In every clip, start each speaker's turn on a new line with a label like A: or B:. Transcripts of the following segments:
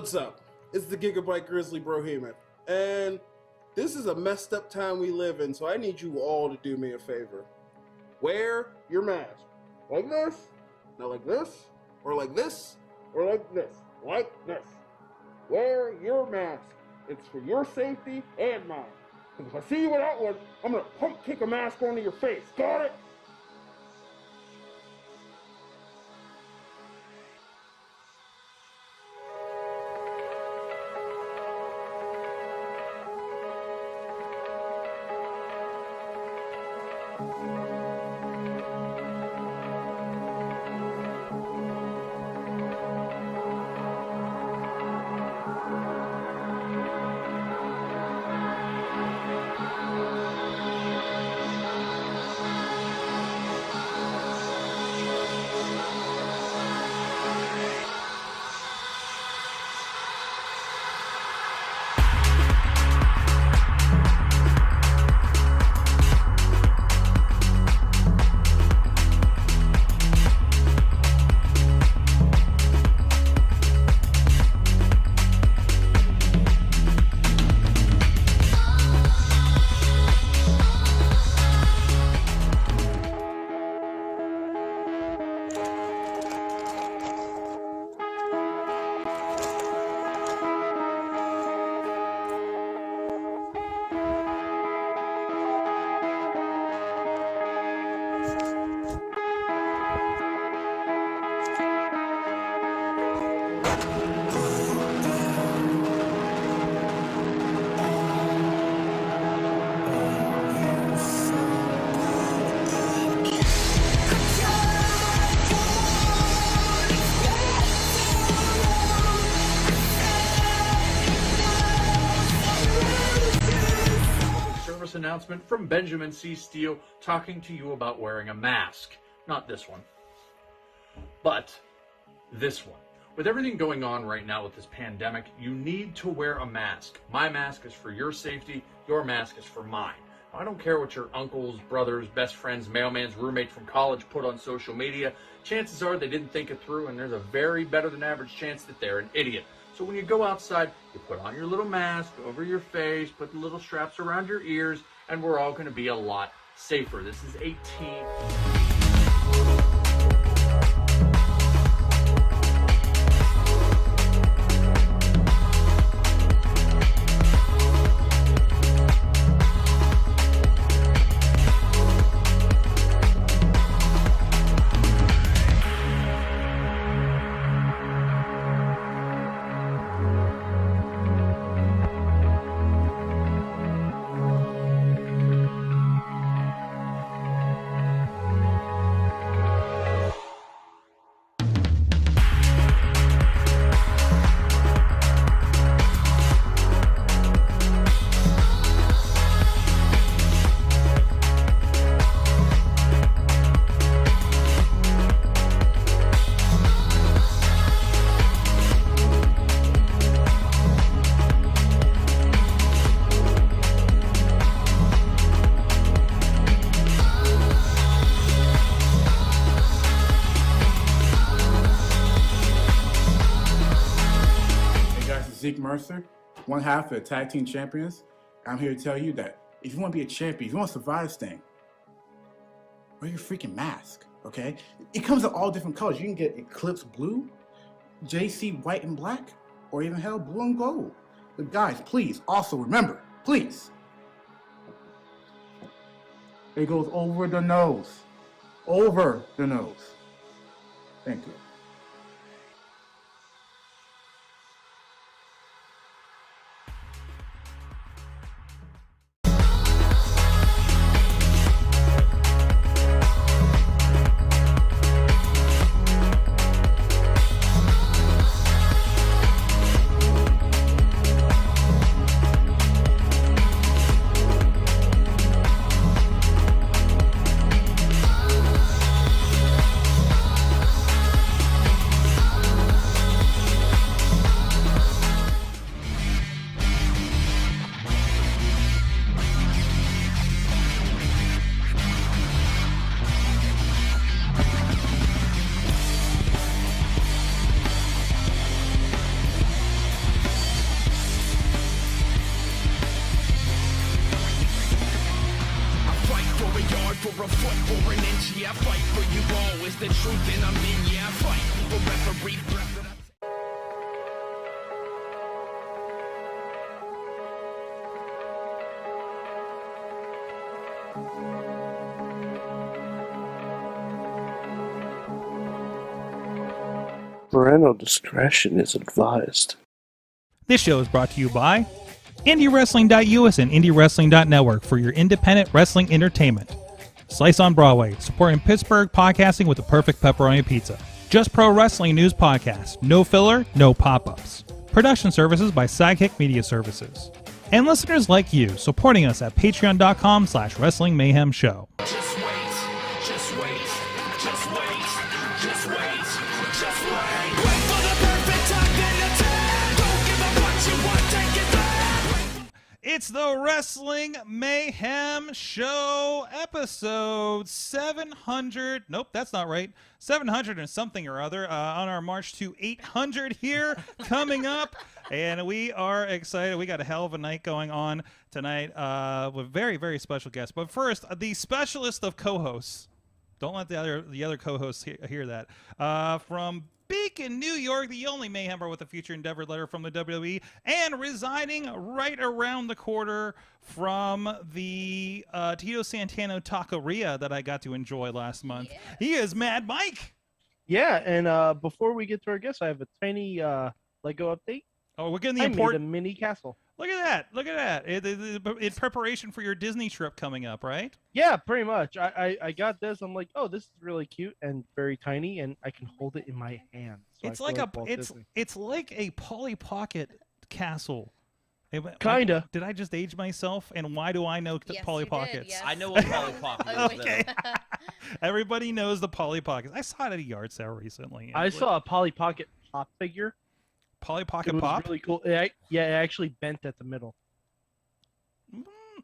A: What's up? It's the Gigabyte Grizzly Brohemoth, and this is a messed up time we live in, so I need you all to do me a favor. Wear your mask. Like this, not like this, or like this, or like this, like this. Wear your mask. It's for your safety and mine. Because if I see you without one, I'm gonna pump kick a mask onto your face. Got it?
B: Announcement from Benjamin C. Steele talking to you about wearing a mask. Not this one, but this one. With everything going on right now with this pandemic, you need to wear a mask. My mask is for your safety. Your mask is for mine. I don't care what your uncles, brothers, best friends, mailman's roommate from college put on social media. Chances are they didn't think it through, and there's a very better than average chance that they're an idiot. So when you go outside, you put on your little mask over your face, put the little straps around your ears, and we're all going to be a lot safer. This is a team.
C: Mercer, one half of the tag team champions. I'm here to tell you that if you want to be a champion, if you want to survive this thing, wear your freaking mask, okay? It comes in all different colors. You can get Eclipse Blue, JC White and Black, or even hell, Blue and Gold. But guys, please, also remember, please, it goes over the nose. Over the nose. Thank you.
D: for a foot or an inch, yeah, I fight for you all. Is the truth and I'm in, yeah, I fight for referee breath.
E: Parental discretion is advised.
F: This show is brought to you by IndieWrestling.us and IndieWrestling.network for your independent wrestling entertainment. Slice on Broadway, supporting Pittsburgh podcasting with the perfect pepperoni pizza. Just Pro Wrestling News Podcast. No filler, no pop-ups. Production services by Sidekick Media Services. And listeners like you, supporting us at patreon.com/Wrestling Mayhem Show.
D: Just wait, just wait, just wait, just wait, just wait. Wait for the perfect time, then attack. Don't give up what you want, take it back.
F: It's the Wrestling Mayhem Show, episode 700. Nope, that's not right. 700 and something or other on our march to 800 here coming up. And we are excited. We got a hell of a night going on tonight with very, very special guests. But first, the specialist of co-hosts. Don't let the other co-hosts hear that. From Beacon, New York, the only Mayhemmer with a future endeavor letter from the WWE, and residing right around the corner from the Tito Santana Taqueria that I got to enjoy last month. Yeah. He is Mad Mike.
G: Yeah, and before we get to our guests, I have a tiny Lego update.
F: Oh, we're getting the
G: I
F: important.
G: made a mini castle.
F: Look at that! Look at that! In preparation for your Disney trip coming up, right?
G: Yeah, pretty much. I got this. I'm like, oh, this is really cute and very tiny, and I can hold it in my hand. So
F: it's like a Polly Pocket castle.
G: Kinda.
F: Did I just age myself? And why do I know Polly Pockets?
H: Yes. I know what Polly Pocket is.
F: Okay. Everybody knows the Polly Pockets. I saw it at a yard sale recently.
G: I saw a Polly Pocket pop figure.
F: Polly Pocket
G: it was
F: Pop?
G: Really cool. It actually bent at the middle.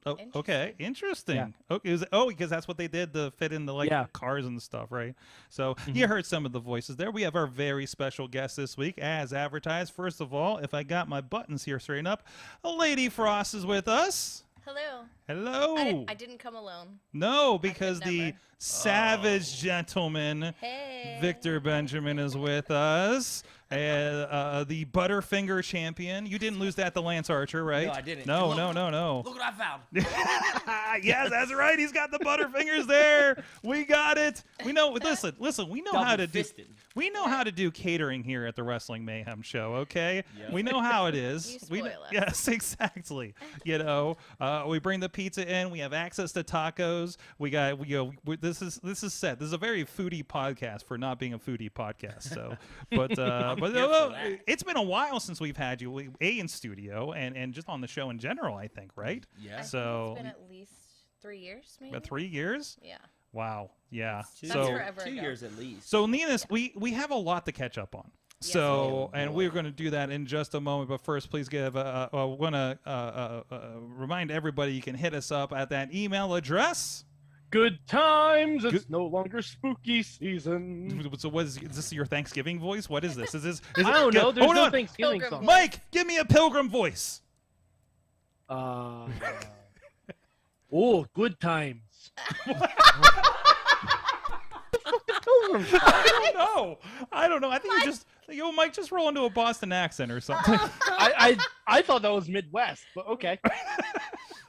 F: Oh, okay, interesting.
G: Yeah.
F: Okay, because that's what they did to fit in the cars and stuff, right? So you heard some of the voices there. We have our very special guest this week, as advertised. First of all, if I got my buttons here straightened up, Lady Frost is with us.
H: Hello.
F: Hello.
H: I didn't come alone.
F: No, because the savage gentleman, Victor Benjamin, is with us. The Butterfinger champion. You didn't lose that to Lance Archer, right?
H: No, I didn't.
F: No.
H: Look what I found.
F: Yes, that's right. He's got the Butterfingers there. We got it. We know. Listen. We know how to do. We know how to do catering here at the Wrestling Mayhem Show. Okay. Yep. We know how it is.
H: You spoil us.
F: Yes, exactly. We bring the pizza in. We have access to tacos. This is set. This is a very foodie podcast for not being a foodie podcast. So, but it's been a while since we've had you in studio and just on the show in general, I think, right?
H: Yeah.
F: So
H: it's been at least 3 years, maybe.
F: 3 years?
H: Yeah.
F: Wow. Yeah.
H: That's forever
E: 2
H: ago.
E: years at least.
F: So, Ninas, we have a lot to catch up on.
H: Yes,
F: So, and we're going to do that in just a moment. But first, please I want to remind everybody you can hit us up at that email address.
G: Good times. It's no longer spooky season.
F: So, is this your Thanksgiving voice? What is this?
G: I don't know. There's no Thanksgiving song.
F: Mike, give me a Pilgrim voice.
G: Good times.
F: I don't know. I think Mike, just roll into a Boston accent or something.
G: I thought that was Midwest, but okay.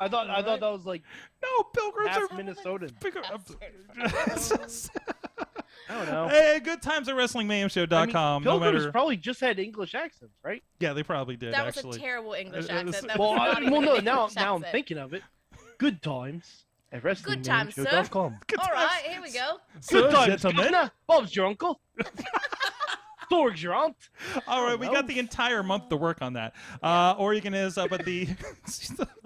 G: I thought that was like
F: Pilgrims
G: half
F: are
G: Minnesotan.
F: I don't know. Hey, good times at WrestlingMayhemShow.com.
G: Pilgrims probably just had English accents, right?
F: Yeah, they probably did.
H: That was a terrible English accent.
G: Now I'm thinking of it. Good times at WrestlingMayhemShow.com.
H: All right, here we go.
G: Good times, gentlemen. Bob's your uncle. Thor's your aunt.
F: All right, we got the entire month to work on that. Or you can hit us up at the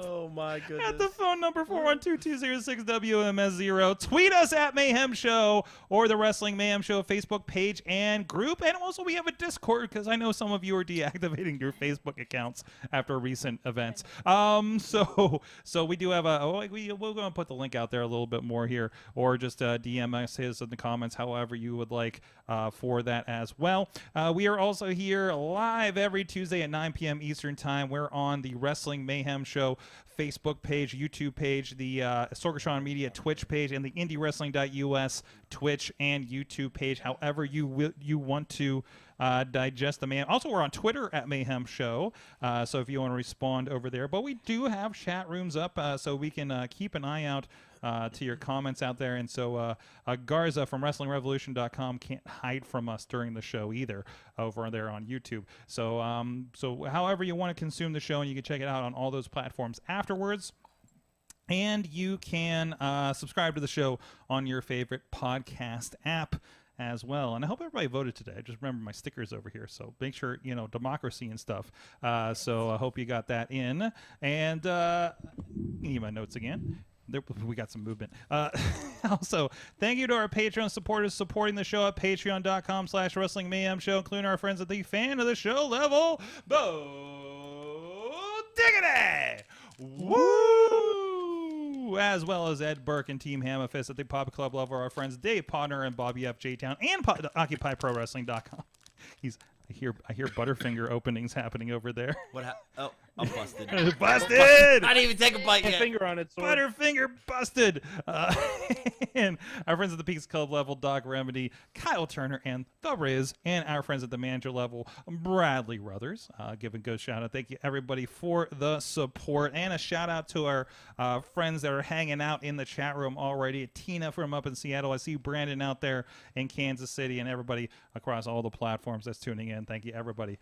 E: oh my goodness.
F: At the phone number 412-206-WMS0. Tweet us at Mayhem Show or the Wrestling Mayhem Show Facebook page and group. And also we have a Discord because I know some of you are deactivating your Facebook accounts after recent events. So we do have we're going to put the link out there a little bit more here, or just DM us in the comments, however you would like for that as well. We are also here live every Tuesday at 9 p.m. Eastern Time. We're on the Wrestling Mayhem Show Facebook page, YouTube page, the Sorgatron Media Twitch page, and the IndieWrestling.us Twitch and YouTube page. However you want to digest the Mayhem. Also, we're on Twitter at Mayhem Show, so if you want to respond over there. But we do have chat rooms up, so we can keep an eye out to your comments out there. And so Garza from WrestlingRevolution.com can't hide from us during the show either over there on YouTube. So so however you want to consume the show, and you can check it out on all those platforms afterwards. And you can subscribe to the show on your favorite podcast app as well. And I hope everybody voted today. I just remember my stickers over here, so make sure, democracy and stuff. So I hope you got that in. And need my notes again. We got some movement. Also, thank you to our Patreon supporters supporting the show at patreon.com/Wrestling Mayhem Show, including our friends at the fan of the show level, Bo Diggity! Woo! As well as Ed Burke and Team Hammerfist at the Pop Club level, our friends Dave Podner and Bobby F. J-Town, and OccupyProWrestling.com. I hear Butterfinger openings happening over there.
I: Oh, I'm busted.
F: Busted!
I: I didn't even take a bite yet.
G: Finger on it.
F: Butterfinger busted. And our friends at the Peaks Club level, Doc Remedy, Kyle Turner, and The Riz, and our friends at the manager level, Bradley Ruthers. Give a good shout out. Thank you, everybody, for the support. And a shout out to our friends that are hanging out in the chat room already. Tina from up in Seattle. I see Brandon out there in Kansas City, and everybody across all the platforms that's tuning in. Thank you, everybody,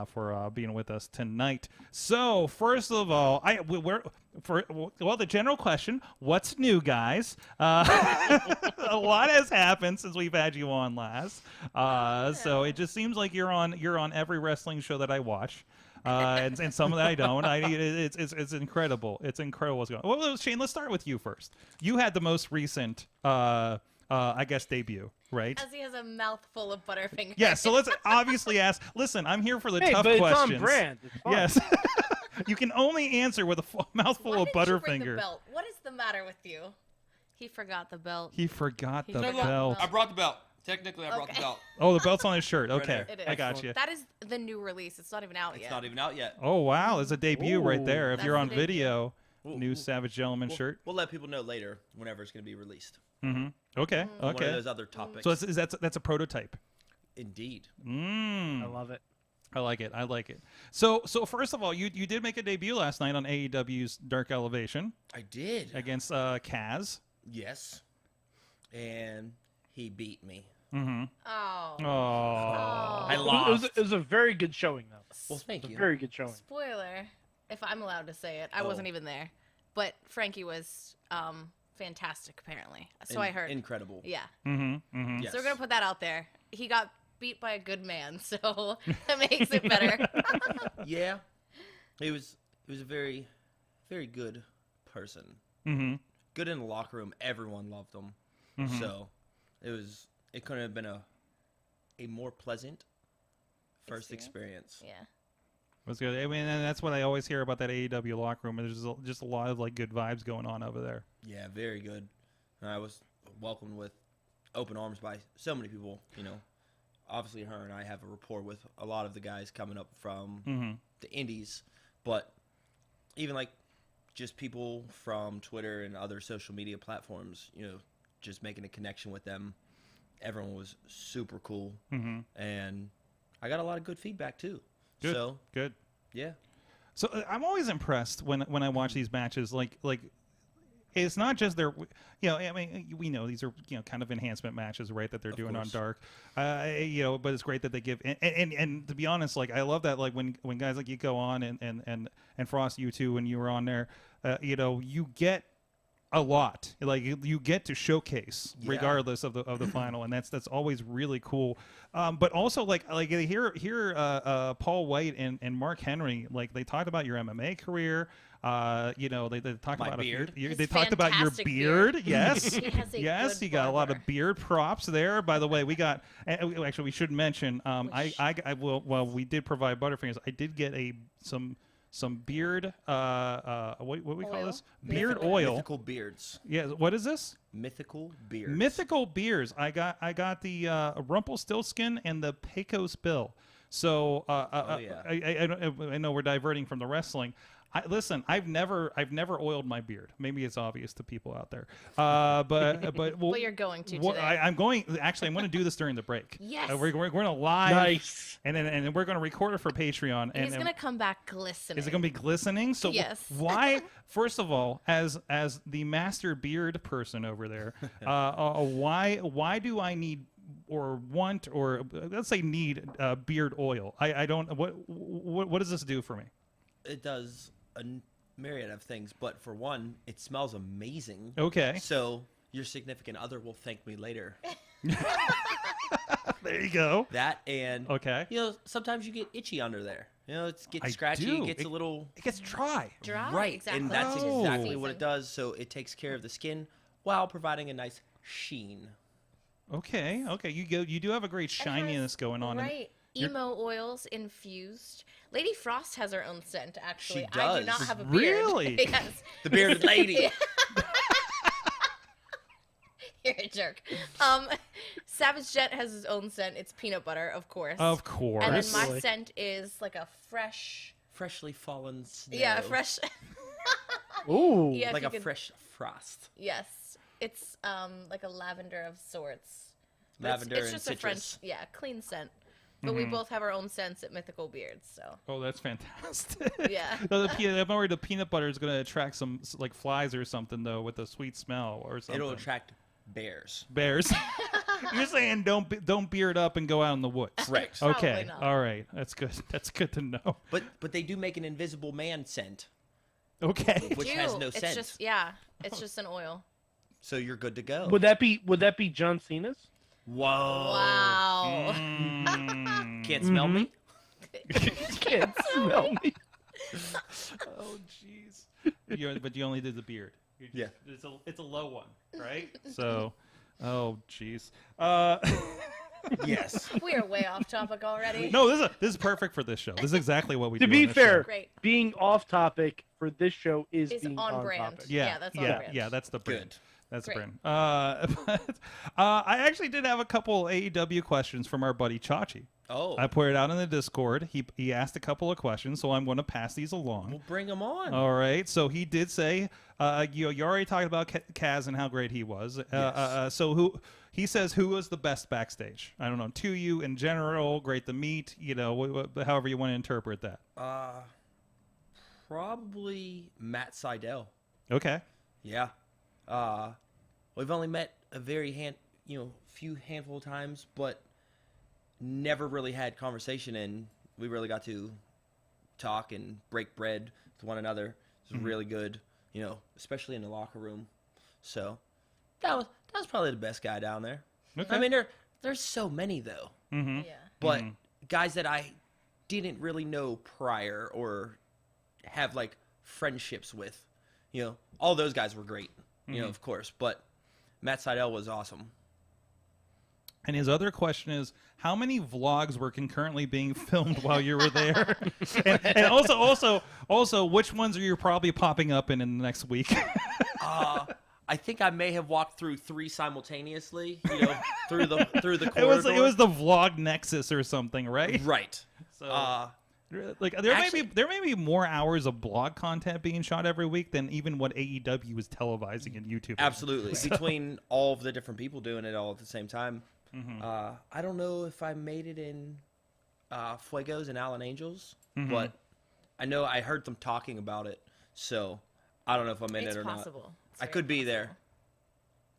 F: for being with us tonight. So, first of all, the general question, what's new, guys? A lot has happened since we've had you on last. So it just seems like you're on every wrestling show that I watch. And some that I don't. It's incredible. It's incredible what's going on. Well, Shane, let's start with you first. You had the most recent I guess debut, right?
H: As he has a mouthful of Butterfinger.
F: Yeah, so let's obviously ask. Listen, I'm here for the tough
G: but
F: questions.
G: It's on brand. It's fine.
F: Yes. You can only answer with a mouthful of
H: Why didn't you bring the
F: Butterfinger.
H: belt? What is the matter with you? He forgot the belt.
F: He forgot the
H: forgot
F: belt.
I: I brought the belt. Technically, I brought the belt.
F: Oh, the belt's on his shirt. Okay,
H: It is.
F: I got you.
H: That is the new release. It's not even out yet.
I: It's not even out yet.
F: Oh wow, it's a debut right there. If
H: That's
F: you're on
H: the debut.
F: video, new Savage Gentleman shirt.
I: We'll let people know later whenever it's going to be released.
F: Mm-hmm. Okay.
I: One
F: Okay.
I: of those other topics.
F: So that's a prototype.
I: Indeed.
G: I love it.
F: I like it. I like it. So first of all, you did make a debut last night on AEW's Dark Elevation.
I: I did.
F: Against Kaz.
I: Yes. And he beat me.
F: Mm-hmm.
H: Oh.
F: Oh.
I: I lost.
G: It was a very good showing, though.
I: Well, thank you.
G: A very good showing.
H: Spoiler, if I'm allowed to say it. I wasn't even there. But Frankie was fantastic, apparently. So I heard.
I: Incredible.
H: Yeah.
F: Mm-hmm. Mm-hmm.
I: Yes.
H: So we're going to put that out there. He got beat by a good man, so that makes it better.
I: Yeah. He was a very, very good person.
F: Mm-hmm.
I: Good in the locker room. Everyone loved him.
F: Mm-hmm.
I: So it couldn't have been a more pleasant first experience.
H: Yeah.
F: Was good. I mean, and that's what I always hear about that AEW locker room. There's just a lot of like good vibes going on over there.
I: Yeah, very good. And I was welcomed with open arms by so many people. Obviously her and I have a rapport with a lot of the guys coming up from the indies, but even like just people from Twitter and other social media platforms, just making a connection with them. Everyone was super cool, and I got a lot of good feedback too.
F: Good.
I: So
F: Good.
I: yeah.
F: So I'm always impressed when I watch these matches. Like it's not just their, I mean, we know these are kind of enhancement matches, right? That they're doing on Dark, but it's great that they give and to be honest, like I love that like when guys like you go on and Frost, you too, when you were on there, you get a lot. Like you get to showcase regardless of the final, and that's always really cool. But also like here Paul White and Mark Henry, like they talked about your MMA career. They talked
I: My
F: about
I: beard.
F: They talked about your beard. Yes,
H: He has a
F: yes,
H: good
F: you got a lot of
H: barber.
F: beard props there. By the way, we got actually we should mention we did provide Butterfingers. I did get some some beard. What we call
H: Oil?
F: this? Beard oil.
I: Mythical beards.
F: Yeah. What is this?
I: Mythical beards.
F: Mythical beers. I got the Rumpelstiltskin and the Pecos Bill. So
I: yeah.
F: I know we're diverting from the wrestling. Listen, I've never oiled my beard. Maybe it's obvious to people out there, but
H: Well, you're going to today.
F: I'm going. Actually, I'm going to do this during the break.
H: Yes.
F: We're going to live.
G: Nice.
F: And then we're going to record it for Patreon.
H: He's going to come back glistening.
F: Is it going to be glistening? So
H: Yes.
F: why? First of all, as the master beard person over there, why do I need or want or let's say need beard oil? I don't. What does this do for me?
I: It does a myriad of things, but for one, it smells amazing.
F: Okay.
I: So your significant other will thank me later.
F: There you go.
I: That and
F: Okay.
I: you know, sometimes you get itchy under there. You know, it gets
F: I
I: scratchy,
F: do.
I: it gets a little
F: It gets dry.
H: Dry?
I: right,
H: Exactly.
I: and that's
F: Oh.
I: exactly what it does. So it takes care of the skin while providing a nice sheen.
F: Okay. You do have a great
H: It has-
F: shininess going on.
H: Right. Emo oils infused. Lady Frost has her own scent, actually.
I: She
H: I do
I: does.
H: not have a beard.
F: Really?
H: Yes.
I: The bearded lady.
H: You're a jerk. Savage Jet has his own scent. It's peanut butter, of course.
F: Of course.
H: And then my scent is like a fresh.
I: Freshly fallen snow.
H: Yeah, fresh.
G: Ooh.
H: Yeah, if
I: like
H: you
I: a
H: could-
I: fresh frost.
H: Yes, it's like a lavender of sorts. But
I: Lavender
H: it's
I: and
H: just
I: citrus.
H: a French, yeah, clean scent. But we both have our own scents at Mythical Beards, so
F: Oh, that's fantastic.
H: Yeah.
F: No, I'm worried the peanut butter is going to attract some like flies or something though with a sweet smell or something.
I: It'll attract bears.
F: Bears. You're saying don't beard up and go out in the woods.
I: Correct.
F: Okay.
H: Probably not.
F: All right. That's good. That's good to know.
I: But they do make an invisible man scent,
F: Okay.
I: which has
H: Ew,
I: no
H: it's
I: scent.
H: just it's just an oil.
I: So you're good to go.
G: Would that be John Cena's?
I: Whoa.
H: Wow.
I: Can't smell me?
G: Can't smell me.
F: Oh jeez. But you only did the beard.
I: Yeah.
F: It's a low one, right? So, oh jeez.
I: Yes.
H: We are way off topic already.
F: No, this is perfect for this show. This is exactly what we
G: To
F: do.
G: be
F: on this
G: fair,
F: show.
H: Great.
G: being off topic for this show is
H: Is
G: being
H: on brand.
G: topic.
F: Yeah,
H: that's on brand.
F: Yeah, that's the brand.
I: Good.
F: That's the
H: Great.
F: brand. But I actually did have a couple AEW questions from our buddy Chachi.
I: Oh.
F: I put it out in the Discord. He asked a couple of questions, so I'm going to pass these along.
I: We'll bring them on.
F: All right. So he did say, you already talked about Kaz and how great he was.
I: Yes.
F: So he says who was the best backstage? I don't know. To you in general, great to meet. You know, however you want to interpret that.
I: Probably Matt Seidel.
F: Okay.
I: Yeah. We've only met a very few handful of times, but never really had conversation, and we really got to talk and break bread with one another. It was really good, especially in the locker room. So that was probably the best guy down there.
F: Okay.
I: I mean, there's so many though,
F: Mm-hmm.
H: Yeah.
I: but guys that I didn't really know prior or have like friendships with, all those guys were great, of course, but Matt Seidel was awesome.
F: And his other question is, how many vlogs were concurrently being filmed while you were there? and also, which ones are you probably popping up in the next week?
I: I think I may have walked through 3 simultaneously, through the corridor.
F: It was the vlog nexus or something, right?
I: Right.
F: So, like there may be more hours of blog content being shot every week than even what AEW is televising in YouTube.
I: Absolutely. Between all of the different people doing it all at the same time. I don't know if I made it in Fuegos and Allen Angels, but I know I heard them talking about it, so I don't know if I'm in
H: It's
I: it or
H: possible. It's
I: I
H: very
I: could be
H: possible.
I: there.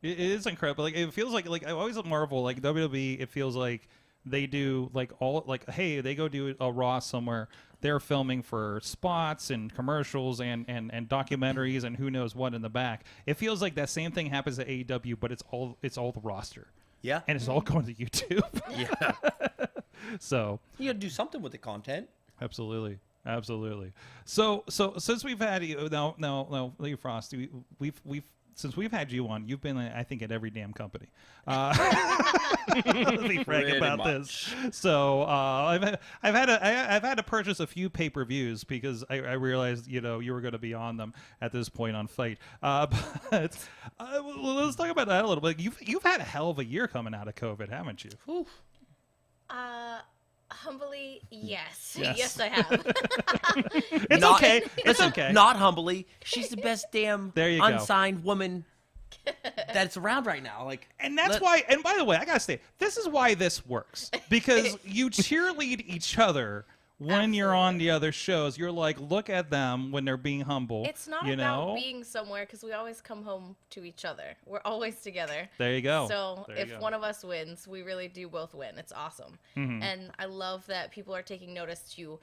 F: It is incredible. Like it feels like I always marvel like WWE. It feels like they do hey, they go do a Raw somewhere. They're filming for spots and commercials and documentaries and who knows what in the back. It feels like that same thing happens at AEW, but it's all the roster.
I: Yeah.
F: And it's all going to YouTube.
I: Yeah.
F: So
I: You got to do something with the content.
F: absolutely. So since we've had you now, Lee Frost, we've since we've had you on, you've been, I think, at every damn company. Let's be frank about this. So I've had to purchase a few pay-per-views because I realized you were going to be on them at this point on Fite. But let's talk about that a little bit. You've had a hell of a year coming out of COVID, haven't you?
I: Whew.
H: Humbly, yes. Yes, I have.
F: It's okay. It's okay.
I: Not humbly. She's the best damn
F: there you
I: unsigned woman that's around right now.
F: And that's why. And by the way, I gotta say, this is why this works because you cheerlead each other. When you're on the other shows, you're like, look at them when they're being humble.
H: It's not about being somewhere because we always come home to each other. We're always together.
F: There you go.
H: So if one of us wins, we really do both win. It's awesome. And I love that people are taking notice to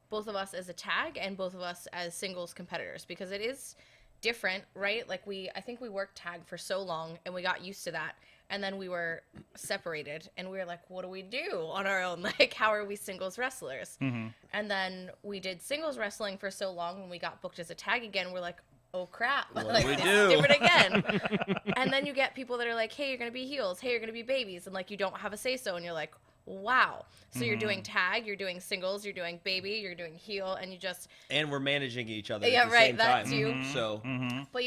H: both of us as a tag and both of us as singles competitors because it is different, right? Like I think we worked tag for so long and we got used to that. And then we were separated, and we were like, what do we do on our own? Like, how are we singles wrestlers? And then we did singles wrestling for so long, when we got booked as a tag again, we're like, oh, crap.
I: What
H: like,
I: do we
H: this
I: do?
H: is different again. And then you get people that are like, hey, you're going to be heels. Hey, you're going to be babies. And, like, you don't have a say-so, and you're like, wow. So you're doing tag, you're doing singles, you're doing baby, you're doing heel, and you just...
I: And we're managing each other
H: yeah,
I: at the
H: right,
I: same
H: that
I: time.
H: too.
I: So...
H: But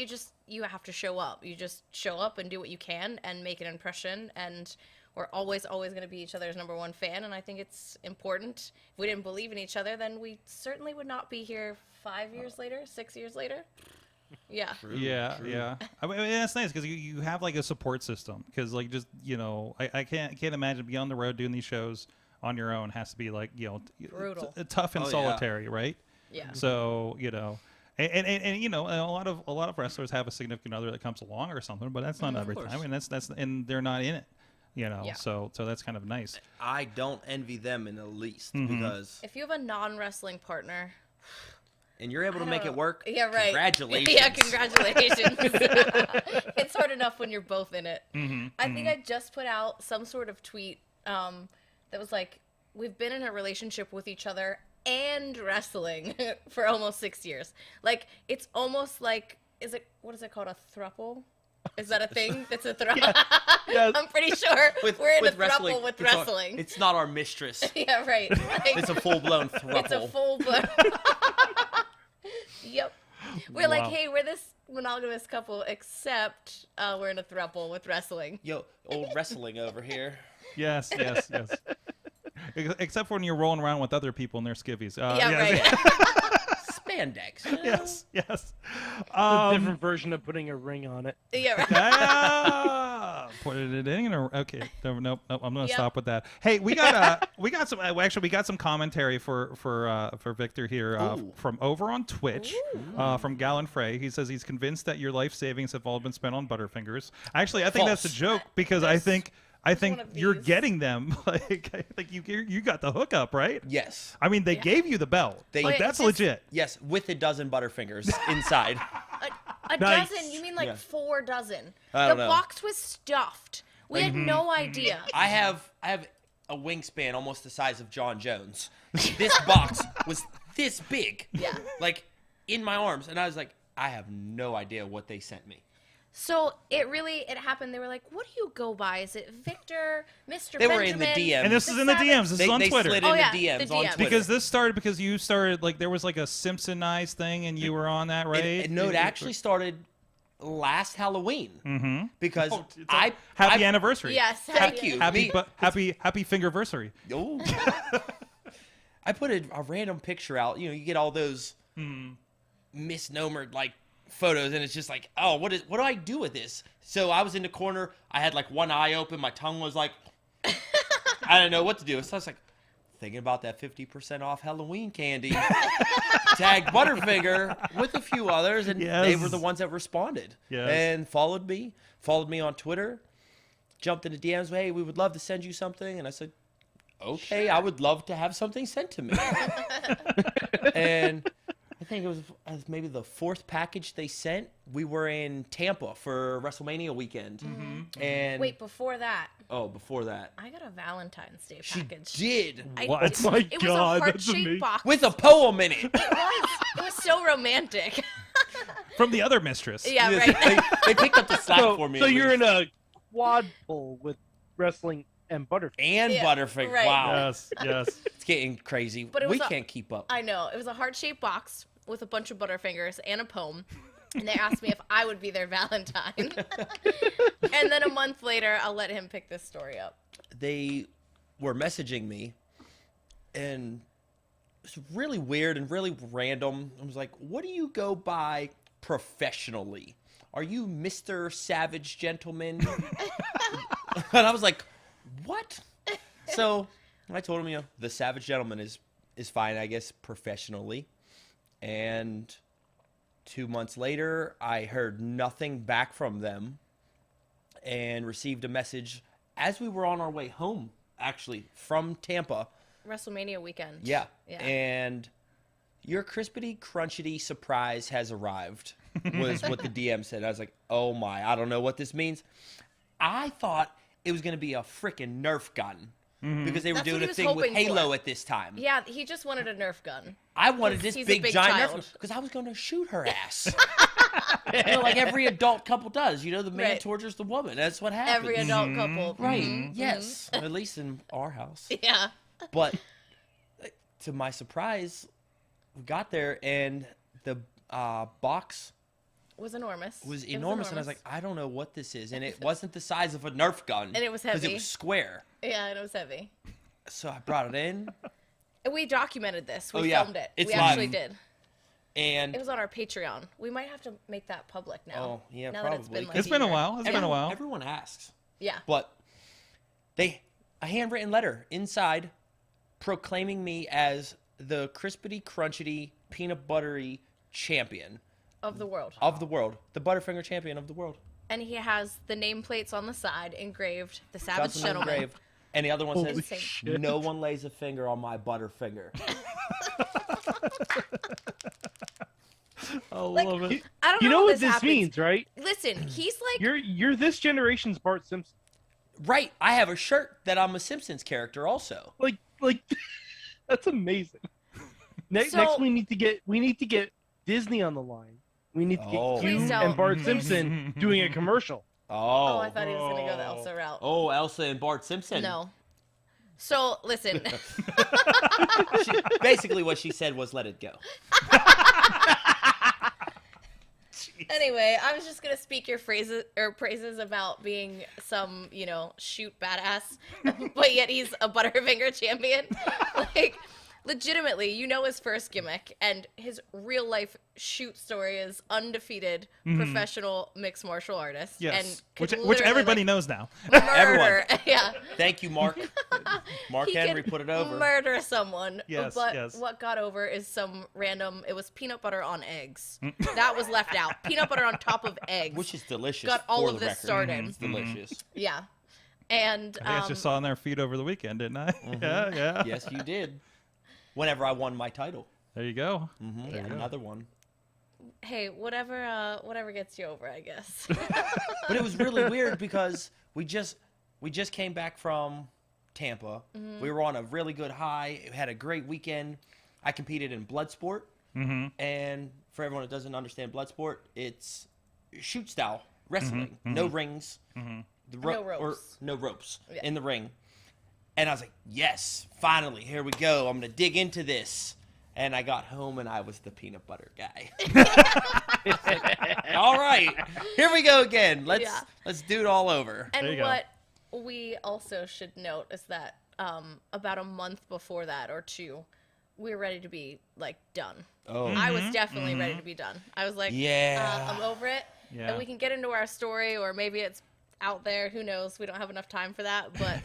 H: you have to show up. You just show up and do what you can and make an impression. And we're always going to be each other's number one fan. And I think it's important. If we didn't believe in each other, then we certainly would not be here 5 years later, 6 years later. Yeah.
F: True. Yeah. I mean, that's nice because you have like a support system. Because like just I can't imagine being on the road doing these shows on your own. Has to be like
H: brutal,
F: tough and solitary, right?
H: Yeah.
F: So And a lot of wrestlers have a significant other that comes along or something, but that's not every time, and that's and they're not in it,
H: Yeah.
F: So that's kind of nice.
I: I don't envy them in the least because
H: if you have a non-wrestling partner,
I: and you're able to make it work,
H: yeah, right.
I: Congratulations.
H: Yeah, congratulations. It's hard enough when you're both in it. I think I just put out some sort of tweet that was like, we've been in a relationship with each other and wrestling for almost 6 years. Like, it's almost like, what is it called, a throuple? Is that a thing? That's a throuple? Yes. I'm pretty sure we're in a throuple with wrestling.
I: It's not our mistress.
H: Yeah, right. Like,
I: it's a full-blown throuple.
H: It's a full-blown... Yep. We're like, hey, we're this monogamous couple, except we're in a throuple with wrestling.
I: Yo, old wrestling over here.
F: Yes. Except for when you're rolling around with other people in their skivvies.
H: Right.
I: Spandex.
F: Yes.
G: A different version of putting a ring on it.
H: Yeah, right.
F: Put it in. Okay. Nope. I'm gonna stop with that. Hey, we got some commentary for Victor here from over on Twitch from Gallon Frey. He says he's convinced that your life savings have all been spent on Butterfingers. Actually, I think that's a joke because I think you're getting them. Like, I think you got the hookup, right?
I: Yes.
F: I mean, they gave you the belt. That's legit.
I: Yes, with a dozen Butterfingers inside.
H: A dozen? You mean like 4 dozen?
I: I don't know.
H: Box was stuffed. We had no idea.
I: I have a wingspan almost the size of John Jones. This box was this big.
H: Yeah.
I: Like, in my arms. And I was like, I have no idea what they sent me.
H: So it happened. They were like, what do you go by? Is it Victor, Mr.
I: They
H: Benjamin?
I: were in the DMs.
F: And this is in the DMs. This is on Twitter.
I: Slid in the DMs on Twitter.
F: Because this started because you started, like, there was like a Simpsonized thing and you were on that, right?
I: It actually started last Halloween. Because
F: happy anniversary.
H: Yes.
I: Thank you.
F: Happy fingerversary.
I: Oh. I put a random picture out. You get all those misnomered, like, photos, and it's just like, oh, what do I do with this? So I was in the corner. I had like one eye open. My tongue was like, I didn't know what to do. So I was like, thinking about that 50% off Halloween candy. Tagged Butterfinger with a few others, and they were the ones that responded and followed me on Twitter. Jumped into DMs. Hey, we would love to send you something, and I said, okay, sure. I would love to have something sent to me. And I think it was maybe the 4th package they sent. We were in Tampa for WrestleMania weekend. And
H: wait, before that?
I: Oh, before that.
H: I got a Valentine's Day package.
I: She did.
F: What?
H: It was a heart-shaped box.
I: With a poem in it.
H: It was so romantic.
F: From the other mistress.
H: Yeah, right.
I: They picked up the slack
G: So,
I: for me.
G: so
I: at
G: you're
I: least.
G: in a quad pull with wrestling and Butterfinger.
I: And
H: Yeah,
I: Butterfinger.
H: right.
I: Wow.
F: Yes, yes.
I: It's getting crazy.
H: But it
I: We
H: was
I: can't keep up.
H: I know. It was a heart-shaped box with a bunch of Butterfingers and a poem. And they asked me if I would be their Valentine. And then a month later, I'll let him pick this story up.
I: They were messaging me, and it's really weird and really random. I was like, what do you go by professionally? Are you Mr. Savage Gentleman? And I was like, what? So I told him, the Savage Gentleman is fine, I guess, professionally. And 2 months later, I heard nothing back from them and received a message as we were on our way home, actually, from Tampa.
H: WrestleMania weekend.
I: Yeah.
H: Yeah.
I: And your crispity, crunchity surprise has arrived, was what the DM said. I was like, oh my, I don't know what this means. I thought it was going to be a freaking Nerf gun. Because they were
H: That's what
I: doing
H: he
I: a
H: was
I: thing with
H: hoping
I: Halo
H: for.
I: at this time.
H: Yeah, he just wanted a Nerf gun.
I: I wanted
H: He's
I: this
H: a
I: big,
H: big
I: giant
H: child.
I: Nerf because I was going to shoot her ass. Like every adult couple does. The man
H: Right.
I: tortures the woman. That's what happens.
H: Every adult couple.
I: Right.
H: Mhm.
I: Yes. At least in our house.
H: Yeah.
I: But to my surprise, we got there and the box
H: Was enormous.
I: was enormous. And I was like, I don't know what this is. And it wasn't the size of a Nerf gun.
H: And it was
I: Because it
H: heavy.
I: was square.
H: Yeah, and it was heavy.
I: So I brought it in.
H: And we documented this. We
I: Oh, yeah.
H: filmed it.
I: It's
H: we
I: live.
H: actually did.
I: And
H: It was on our Patreon. We might have to make that public now.
I: Oh, yeah,
H: now that it's
I: probably.
H: been like
F: It's been a
H: year.
F: while. It's been a while.
I: everyone asks.
H: Yeah.
I: But a handwritten letter inside proclaiming me as the crispity, crunchity, peanut buttery champion
H: Of the world.
I: of the world. The Butterfinger champion of the world.
H: And he has the nameplates on the side engraved. The Savage
I: Custom
H: Gentleman.
I: engraved. And the other one
G: Holy
I: says,
G: shit.
I: no one lays a finger on my Butterfinger.
F: I
H: Like,
F: love it.
H: I don't
G: You
H: know
G: know
H: how
G: what this
H: happens.
G: means, right?
H: Listen, he's like
G: You're this generation's Bart Simpson.
I: Right. I have a shirt that I'm a Simpsons character also.
G: Like that's amazing. Next
H: So-
G: we need to get Disney on the line. We need to get
I: Oh.
G: you
H: Please don't.
G: and Bart Simpson doing a commercial.
H: Oh,
I: Oh.
H: I thought he was gonna go the Elsa route.
I: Oh, Elsa and Bart Simpson.
H: No. So listen.
I: Basically what she said was let it go.
H: Anyway, I was just gonna speak your praises about being some, shoot badass, but yet he's a Butterfinger champion. Like, legitimately, his first gimmick, and his real life shoot story is undefeated professional mixed martial artist.
F: Yes.
H: And
F: Which
H: could
F: everybody
H: literally,
F: knows now.
H: like,
I: Everyone.
H: murder. Yeah.
I: Thank you, Mark. Mark
H: He
I: Henry
H: could
I: put it over.
H: Murder someone.
F: Yes,
H: but
F: yes.
H: what got over is some random. It was peanut butter on eggs. That was left out. Peanut butter on top of eggs.
I: Which is delicious.
H: Got all
I: for
H: of
I: the
H: this
I: record.
H: started.
I: It's delicious.
H: Yeah. And
F: I think I just saw on their feed over the weekend, didn't I? Yeah, yeah.
I: Yes, you did. Whenever I won my title.
F: There you go.
I: Mm-hmm.
H: Yeah.
I: Another one.
H: hey, whatever gets you over, I guess.
I: But it was really weird because we just came back from Tampa.
H: Mm-hmm.
I: We were on a really good high. We had a great weekend. I competed in Bloodsport.
F: Mm-hmm.
I: And for everyone that doesn't understand Bloodsport, it's shoot style wrestling. No rings. The
H: No ropes.
I: Or no ropes
H: Yeah.
I: in the ring. And I was like, yes, finally, here we go. I'm going to dig into this. And I got home and I was the peanut butter guy. All right, here we go again. Let's do it all over.
F: There you
H: And
F: go.
H: what we also should note is that about a month before that or two, we were ready to be like done.
I: Oh,
H: I was definitely ready to be done. I was like,
I: Yeah.
H: I'm over it.
F: Yeah.
H: And we can get into our story, or maybe it's out there. Who knows? We don't have enough time for that. But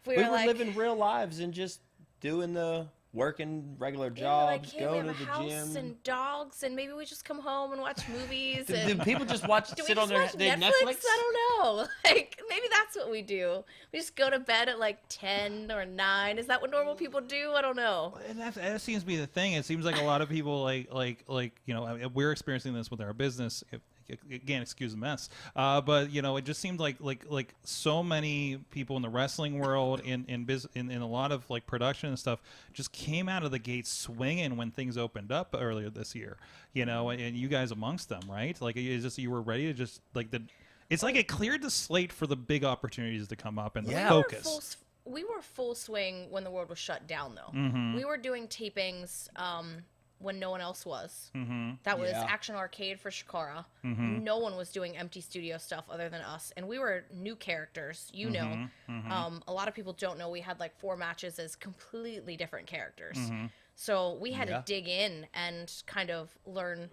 H: we
I: we
H: were
I: were
H: like,
I: living real lives and just doing the working regular
H: yeah,
I: jobs,
H: like, hey, we
I: going
H: have
I: to
H: a
I: the
H: house
I: gym.
H: and dogs, and maybe we just come home and watch movies.
I: Do
H: And
I: people just watch
H: do we
I: sit
H: just
I: on their
H: watch Netflix?
I: Netflix?
H: I don't know. Like, maybe that's what we do. We just go to bed at like 10 or 9. Is that what normal people do? I don't know.
F: And that seems to be the thing. It seems like a lot of people we're experiencing this with our business. Again, excuse the mess, but it just seemed like so many people in the wrestling world, in a lot of like production and stuff, just came out of the gate swinging when things opened up earlier this year, you know, and you guys amongst them, right? Like, it's just you were ready to just like the. It's like it cleared the slate for the big opportunities to come up and the focus.
H: We were full swing when the world was shut down, though.
F: Mm-hmm.
H: We were doing tapings when no one else was. Mm-hmm. That was Action Arcade for Shikara. Mm-hmm. No one was doing empty studio stuff other than us, and we were new characters. You know, a lot of people don't know we had like 4 matches as completely different characters. So we had to dig in and kind of learn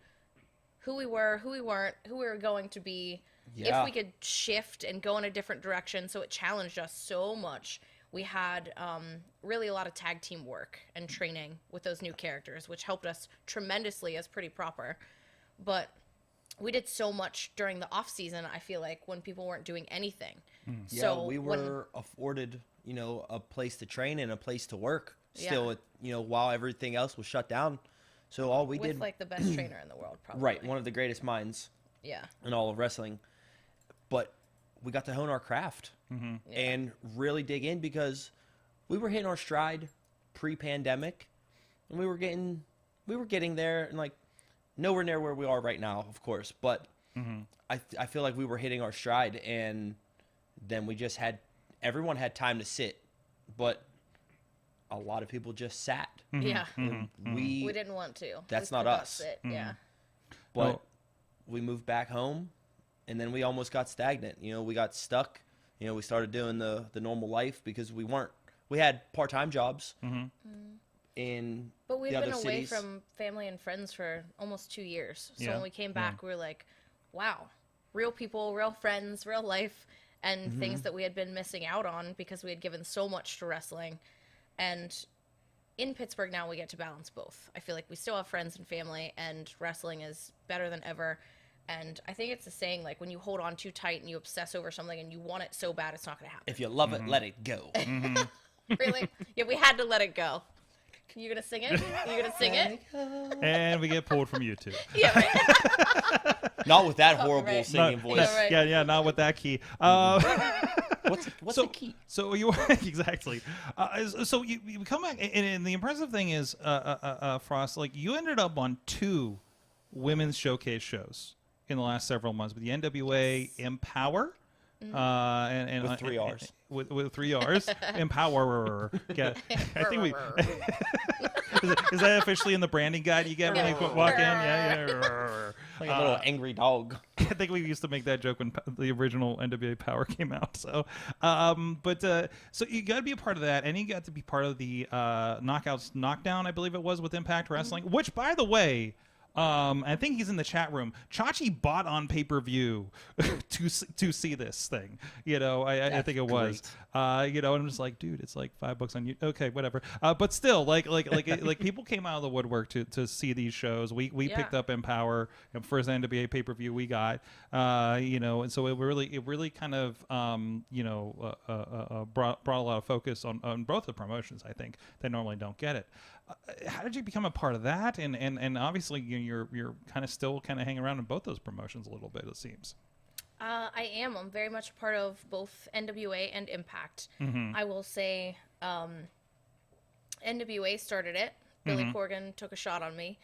H: who we were, who we weren't, who we were going to be. If we could shift and go in a different direction. So it challenged us so much. We had really a lot of tag team work and training with those new characters, which helped us tremendously as Pretty Proper. But we did so much during the off season, I feel like, when people weren't doing anything.
I: So we were afforded, you know, a place to train and a place to work still, you know, while everything else was shut down. So all we did...
H: With, like, the best trainer in the world, probably.
I: Right, one of the greatest minds in all of wrestling. But we got to hone our craft and really dig in because we were hitting our stride pre-pandemic, and we were getting there, and like nowhere near where we are right now, of course. But I feel like we were hitting our stride, and then we just everyone had time to sit, but a lot of people just sat.
H: Yeah, we didn't want to.
I: That's not us.
H: Sit.
I: But we moved back home. And then we almost got stagnant. You know, we got stuck. You know, we started doing the normal life because we had part-time jobs in
H: But we've
I: the
H: been
I: other
H: away
I: cities.
H: from family and friends for almost 2 years. So when we came back, we were like, wow, real people, real friends, real life, and things that we had been missing out on because we had given so much to wrestling. And in Pittsburgh now, we get to balance both. I feel like we still have friends and family, and wrestling is better than ever. And I think it's a saying, like, when you hold on too tight and you obsess over something and you want it so bad, it's not going to happen.
I: If you love it, let it go.
H: Really? Yeah, we had to let it go. You going to sing it? You going to sing it?
F: And we get pulled from YouTube.
H: Yeah, right.
I: Not with that horrible singing voice.
H: Yeah, right.
F: Yeah, not with that key.
I: What's the key?
F: So you exactly. So you come back, and the impressive thing is, Frost, like you ended up on 2 women's showcase shows in the last several months with the NWA Empowerrr, and
I: with 3 R's.
F: With 3 R's, Empowerrr. Yeah, I think we. Is that officially in the branding guide you get when you walk in? Yeah.
I: Like a little angry dog.
F: I think we used to make that joke when the original NWA Power came out. So, so you got to be a part of that, and you got to be part of the Knockdown, I believe it was, with Impact Wrestling. Which, by the way. I think he's in the chat room. Chachi bought on pay-per-view to see this thing. You know, I think it was. You know, and I'm just like, dude, it's like $5 on you. Okay, whatever. But still, like people came out of the woodwork to see these shows. We picked up Empowerrr, first NWA pay-per-view we got. You know, and so it really kind of brought a lot of focus on both the promotions. I think they normally don't get it. How did you become a part of that? And obviously you're kind of still kind of hanging around in both those promotions a little bit, it seems.
H: I am. I'm very much a part of both NWA and Impact. I will say NWA started it. Billy Corgan took a shot on me,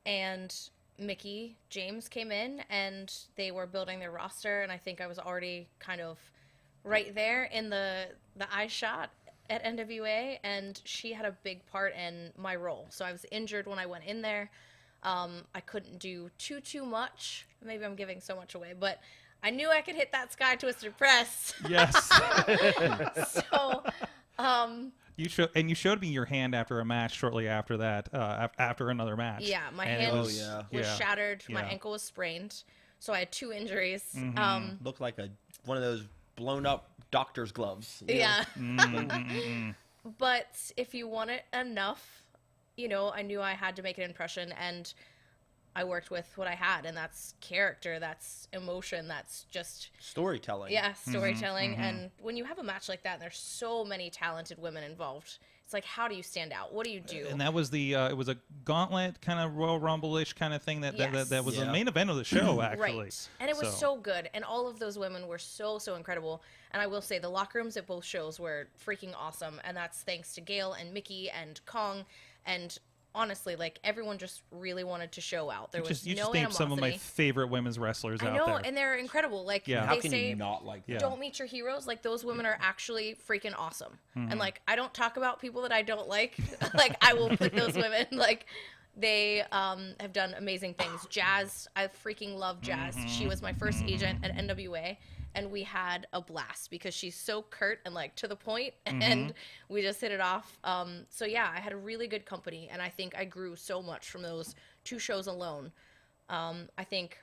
H: and Mickey James came in, and they were building their roster, and I think I was already kind of right there in the eye shot at NWA, and she had a big part in my role. So I was injured when I went in there. I couldn't do too much. Maybe I'm giving so much away, but I knew I could hit that Sky Twister press.
F: Yes.
H: So,
F: you showed me your hand after a match shortly after that, after another match.
H: Yeah, my hand was shattered. My ankle was sprained. So I had 2 injuries.
I: Looked like one of those blown up doctor's gloves.
H: Yeah. But if you want it enough, you know, I knew I had to make an impression, and I worked with what I had, and that's character, that's emotion, that's just
I: storytelling.
H: Yeah, storytelling. And when you have a match like that, and there's so many talented women involved, it's like, how do you stand out? What do you do?
F: And that was it was a gauntlet kind of Royal Rumble-ish kind of thing that was the main event of the show, actually.
H: Right. And it was so good. And all of those women were so incredible. And I will say the locker rooms at both shows were freaking awesome. And that's thanks to Gail and Mickey and Kong And honestly, like, everyone just really wanted to show out. There was
F: You
H: no
F: just named
H: animosity.
F: some of my favorite women's wrestlers
H: I
F: out
H: know,
F: there.
H: and they're incredible. Like,
I: How
H: they
I: can
H: say,
I: you not like that?
H: don't meet your heroes. Like, those women are actually freaking awesome.
F: Mm-hmm.
H: And, like, I don't talk about people that I don't like. Like, I will put those women, like, they have done amazing things. Jazz, I freaking love Jazz.
F: Mm-hmm.
H: She was my first agent at NWA, and we had a blast because she's so curt and, like, to the point,
F: Mm-hmm.
H: and we just hit it off. So yeah, I had a really good company, and I think I grew so much from those 2 shows alone. I think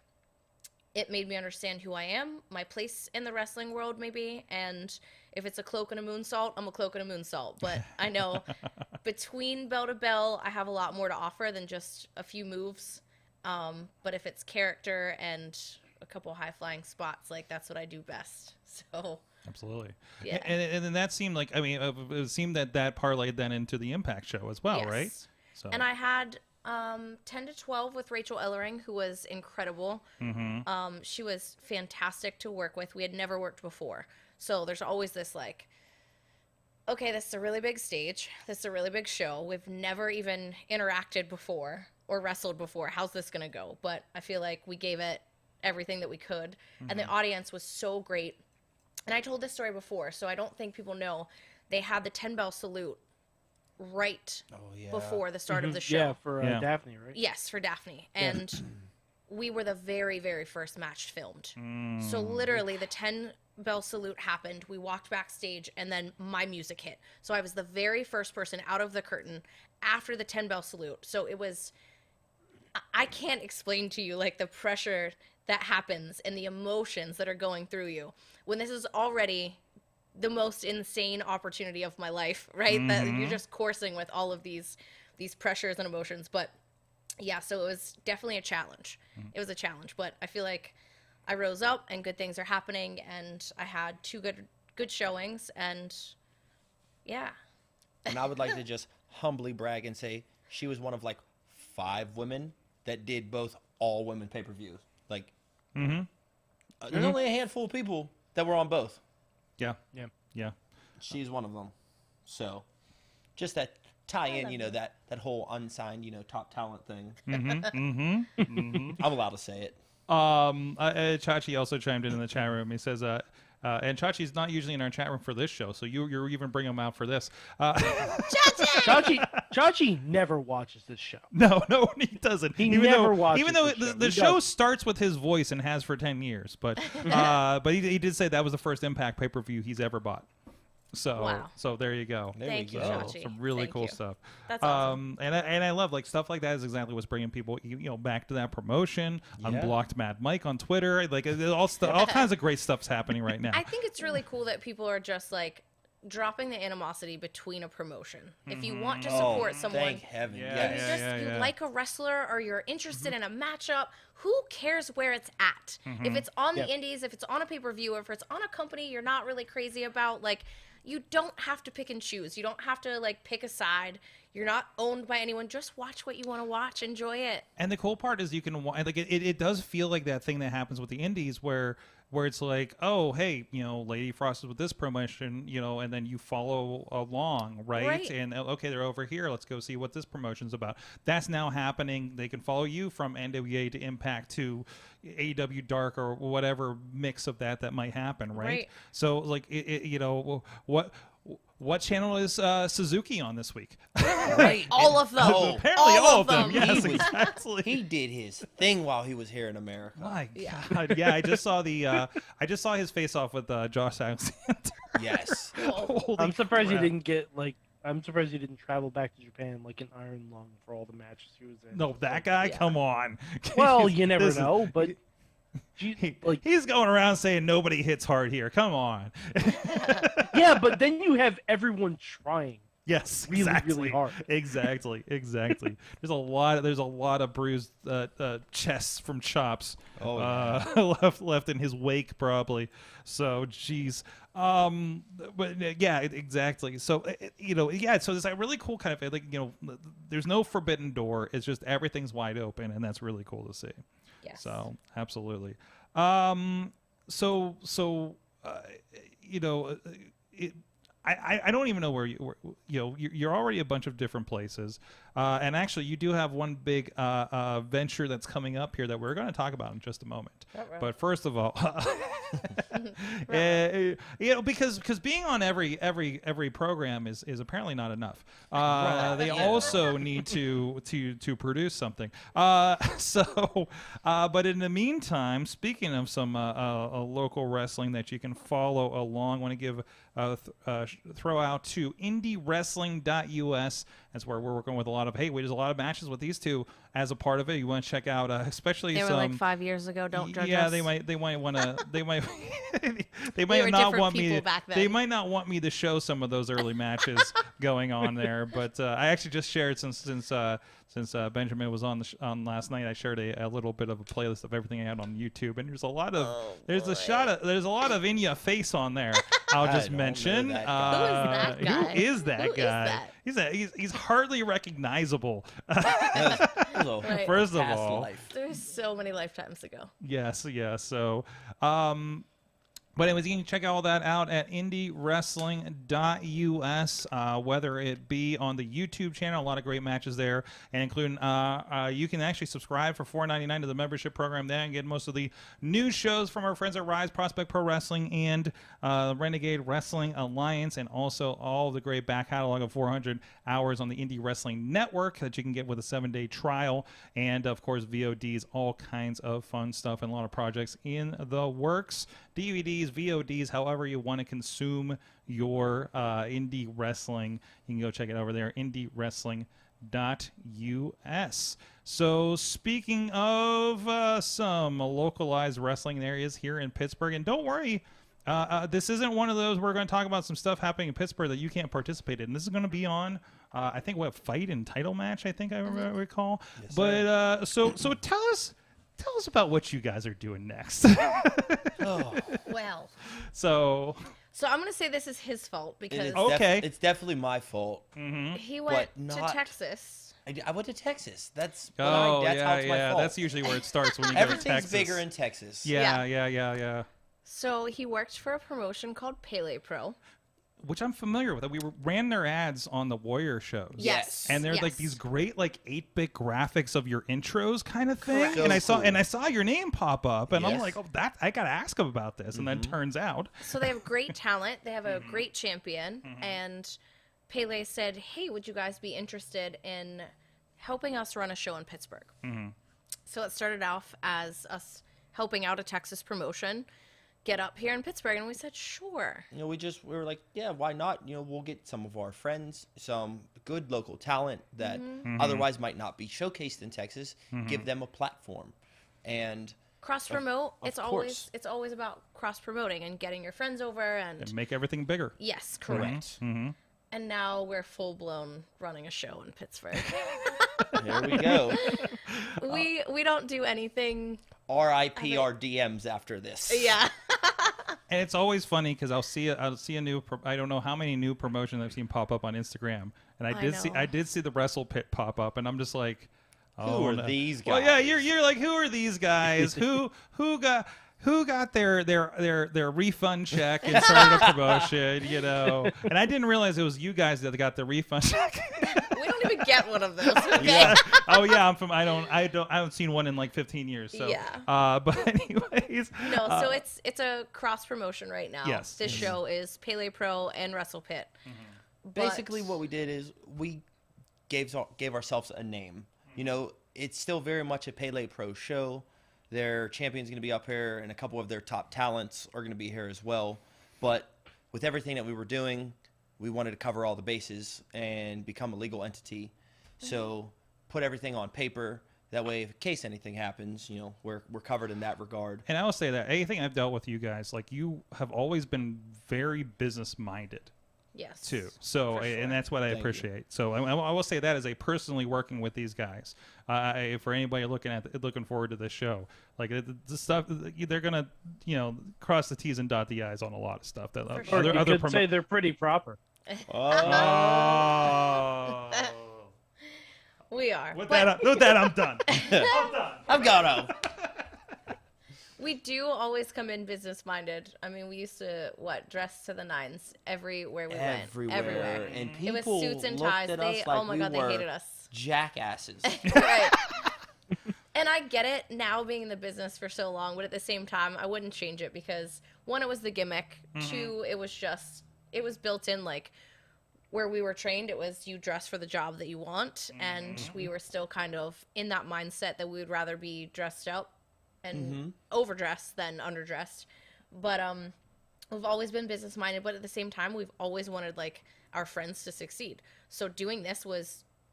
H: it made me understand who I am, my place in the wrestling world, maybe. And if it's a cloak and a moonsault, I'm a cloak and a moonsault. But I know between bell to bell, I have a lot more to offer than just a few moves. But if it's character and a couple high flying spots, like, that's what I do best. So
F: Absolutely.
H: Yeah.
F: And then that seemed like, I mean, it seemed that parlayed then into the Impact show as well,
H: Yes.
F: right? So.
H: And I had 10 to 12 with Rachel Ellering, who was incredible.
F: Mm-hmm.
H: She was fantastic to work with. We had never worked before. So there's always this, like, okay, this is a really big stage. This is a really big show. We've never even interacted before or wrestled before. How's this going to go? But I feel like we gave it everything that we could. And the audience was so great. And I told this story before, so I don't think people know. They had the 10 bell salute right before the start of the show.
G: Yeah, for Daphne, right?
H: Yes, for Daphne. And we were the very, very first match filmed. So literally the 10 bell salute happened. We walked backstage and then my music hit. So I was the very first person out of the curtain after the 10 bell salute. So it was, I can't explain to you, like, the pressure that happens and the emotions that are going through you when this is already the most insane opportunity of my life, right? That you're just coursing with all of these pressures and emotions. But yeah, so it was definitely a challenge. It was a challenge, but I feel like I rose up and good things are happening, and I had 2 good showings, and yeah.
I: And I would like to just humbly brag and say she was one of, like, 5 women that did both all women pay-per-views. Like, there's only a handful of people that were on both.
F: Yeah.
I: She's one of them. So, just that tie in, you know, that whole unsigned, you know, top talent thing. I'm allowed to say it.
F: Chachi also chimed in the chat room. He says, and Chachi's not usually in our chat room for this show, so you're even bringing him out for this.
G: Chachi never watches this show.
F: No, he doesn't.
G: He never watches
F: even though
G: the show.
F: the show starts with his voice and has for 10 years, but he did say that was the first Impact pay-per-view he's ever bought. So
H: Wow.
F: So there you go.
H: Thank you,
F: So,
H: Chachi.
F: some really
H: Thank
F: cool
H: you.
F: stuff.
H: That's awesome.
F: And I love, like, stuff like that is exactly what's bringing people, back to that promotion. Unblocked Mad Mike on Twitter. Like, all kinds of great stuff's happening right now.
H: I think it's really cool that people are just, like, dropping the animosity between a promotion. If you want to support someone,
I: Thank heaven.
H: and you like a wrestler or you're interested in a matchup, who cares where it's at? If it's on the indies, if it's on a pay-per-view, or if it's on a company you're not really crazy about, like, you don't have to pick and choose. You don't have to, like, pick a side. You're not owned by anyone. Just watch what you want to watch. Enjoy it.
F: And the cool part is you can, like, it does feel like that thing that happens with the indies where it's like, oh, hey, Lady Frost is with this promotion, and then you follow along, right? And okay, they're over here. Let's go see what this promotion's about. That's now happening. They can follow you from NWA to Impact to AEW Dark or whatever mix of that might happen, right? So, like, what channel is Suzuki on this week?
I: Right.
H: All of them.
F: Apparently all of them. Yes,
I: He was-
F: exactly.
I: He did his thing while he was here in America.
F: My God. Yeah, I just saw his face off with Josh Alexander.
I: Yes.
F: Holy
G: I'm surprised
F: crap.
G: he didn't get, like, I'm surprised he didn't travel back to Japan like an Iron Lung for all the matches he was in.
F: No, that guy?
H: Yeah.
F: Come on.
G: Well, you never
F: This is-
G: know, but
F: He's going around saying nobody hits hard here. Come on.
G: yeah, but then you have everyone trying.
F: Yes,
G: really,
F: exactly.
G: really hard.
F: Exactly. There's a lot of bruised chests from chops left in his wake probably. So, geez. But yeah, exactly. So, so there's a really cool kind of, like, there's no forbidden door. It's just everything's wide open, and that's really cool to see.
H: Yes.
F: So, absolutely. I don't even know where you're already a bunch of different places, and actually you do have one big venture that's coming up here that we're going to talk about in just a moment. But first of all, because being on every program is apparently not enough. They also need to produce something. But in the meantime, speaking of some local wrestling that you can follow along, I want to give throw out to indiewrestling.us. That's where we're working with a lot of there's a lot of matches with these two as a part of it. You want to check out especially
H: they were
F: some
H: like 5 years ago. Don't judge us.
F: Yeah, they might want to they might
H: were
F: not want
H: people
F: me
H: back then.
F: they might not want me to show some of those early matches going on there, but I actually just shared since Benjamin was on last night, I shared a little bit of a playlist of everything I had on YouTube, and there's a lot of there's a lot of in your face on there. I'll just mention
H: Who is that guy?
F: Who is that guy? He's hardly recognizable. First of all,
H: there's so many lifetimes ago.
F: Yes, yeah. So, but anyways, you can check all that out at indiewrestling.us, whether it be on the YouTube channel, a lot of great matches there, and including you can actually subscribe for $4.99 to the membership program there and get most of the new shows from our friends at Rise, Prospect Pro Wrestling, and Renegade Wrestling Alliance, and also all the great back catalog of 400 hours on the Indie Wrestling Network that you can get with a 7-day trial, and of course VODs, all kinds of fun stuff, and a lot of projects in the works. DVDs, VODs, however you want to consume your indie wrestling, you can go check it over there, indiewrestling.us. So speaking of some localized wrestling areas here in Pittsburgh, and don't worry, this isn't one of those, we're going to talk about some stuff happening in Pittsburgh that you can't participate in. This is going to be on, I think, Fite and Title Match, I think I recall. Yes, but so tell us about what you guys are doing next.
H: Well.
F: So
H: I'm going to say this is his fault because
I: it's definitely my fault.
F: Mm-hmm.
H: He went to Texas.
I: I went to Texas. That's my fault.
F: That's usually where it starts when you go to Texas.
I: Everything's bigger in Texas.
F: Yeah.
H: So he worked for a promotion called Pele Pro,
F: which I'm familiar with. We ran their ads on the Warrior shows.
H: Yes.
F: And they're like these great 8-bit graphics of your intros kind of thing.
H: Correct.
F: And I saw your name pop up, and I'm like, I gotta ask him about this. And then turns out,
H: so they have great talent. They have a great champion, and Pele said, "Hey, would you guys be interested in helping us run a show in Pittsburgh?" So it started off as us helping out a Texas promotion get up here in Pittsburgh, and we said sure.
I: We were like, yeah, why not? We'll get some of our friends, some good local talent that otherwise might not be showcased in Texas, give them a platform, and
H: cross promote. It's always about cross promoting and getting your friends over and
F: make everything bigger.
H: Yes, correct. And now we're full blown running a show in Pittsburgh.
I: There we go.
H: We don't do anything.
I: RIP our DMs after this.
H: Yeah.
F: And it's always funny because I'll see a new. I don't know how many new promotions I've seen pop up on Instagram, and I did see the WrestlePit pop up, and I'm just like,
I: who are these guys?
F: Well, yeah, you're like, who are these guys? who got their refund check and started a promotion, And I didn't realize it was you guys that got the refund check.
H: We don't even get one of those. Okay?
F: Yeah. Oh yeah, I haven't seen one in 15 years. So
H: yeah.
F: But anyways.
H: No, so it's a cross promotion right now.
F: Yes.
H: This show is Pele Pro and WrestlePit.
I: Basically, what we did is we gave ourselves a name. It's still very much a Pele Pro show. Their champion's going to be up here, and a couple of their top talents are going to be here as well. But with everything that we were doing, we wanted to cover all the bases and become a legal entity. So put everything on paper. That way, in case anything happens, we're covered in that regard.
F: And I will say that anything I've dealt with you guys, you have always been very business-minded.
H: Yes.
F: Too. So,
H: sure.
F: And that's what I appreciate. So I will say that as a personally working with these guys, for anybody looking forward to this show, the stuff they're gonna, cross the T's and dot the I's on a lot of stuff. That
G: sure. You could say they're pretty proper.
F: Oh.
H: We are.
F: With that, I'm done.
I: I'm gone.
H: We do always come in business minded. I mean, we used to dress to the nines everywhere we went. Everywhere.
I: And
H: It was
I: people
H: suits and
I: looked
H: ties.
I: at
H: They
I: us like
H: oh my
I: we
H: god, they
I: were
H: hated us.
I: jackasses.
H: Right. And I get it now being in the business for so long, but at the same time, I wouldn't change it because one, it was the gimmick. Two, it was built in like where we were trained. It was you dress for the job that you want, and we were still kind of in that mindset that we would rather be dressed up and overdressed than underdressed. But we've always been business minded, but at the same time, we've always wanted like our friends to succeed. So doing this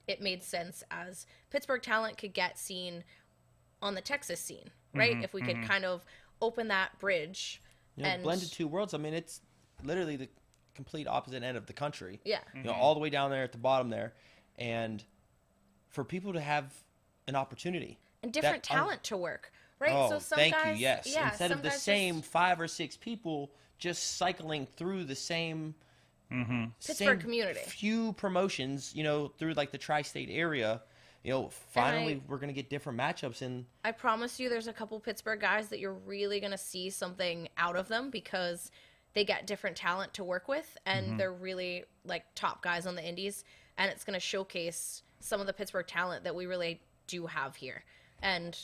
H: it made sense as Pittsburgh talent could get seen on the Texas scene, right? If we could kind of open that bridge and
I: blended two worlds. I mean, it's literally the complete opposite end of the country.
H: Yeah.
I: All the way down there at the bottom there, and for people to have an opportunity
H: and different talent to work, right?
I: Oh,
H: so some
I: thank
H: guys,
I: you. Yes.
H: yeah,
I: Instead
H: some
I: of the
H: guys
I: same
H: just,
I: 5 or 6 people just cycling through the same
H: Pittsburgh community,
I: few promotions, through like the tri-state area. Finally we're gonna get different matchups, and
H: I promise you, there's a couple Pittsburgh guys that you're really gonna see something out of them because they get different talent to work with, and they're really like top guys on the indies, and it's gonna showcase some of the Pittsburgh talent that we really do have here. And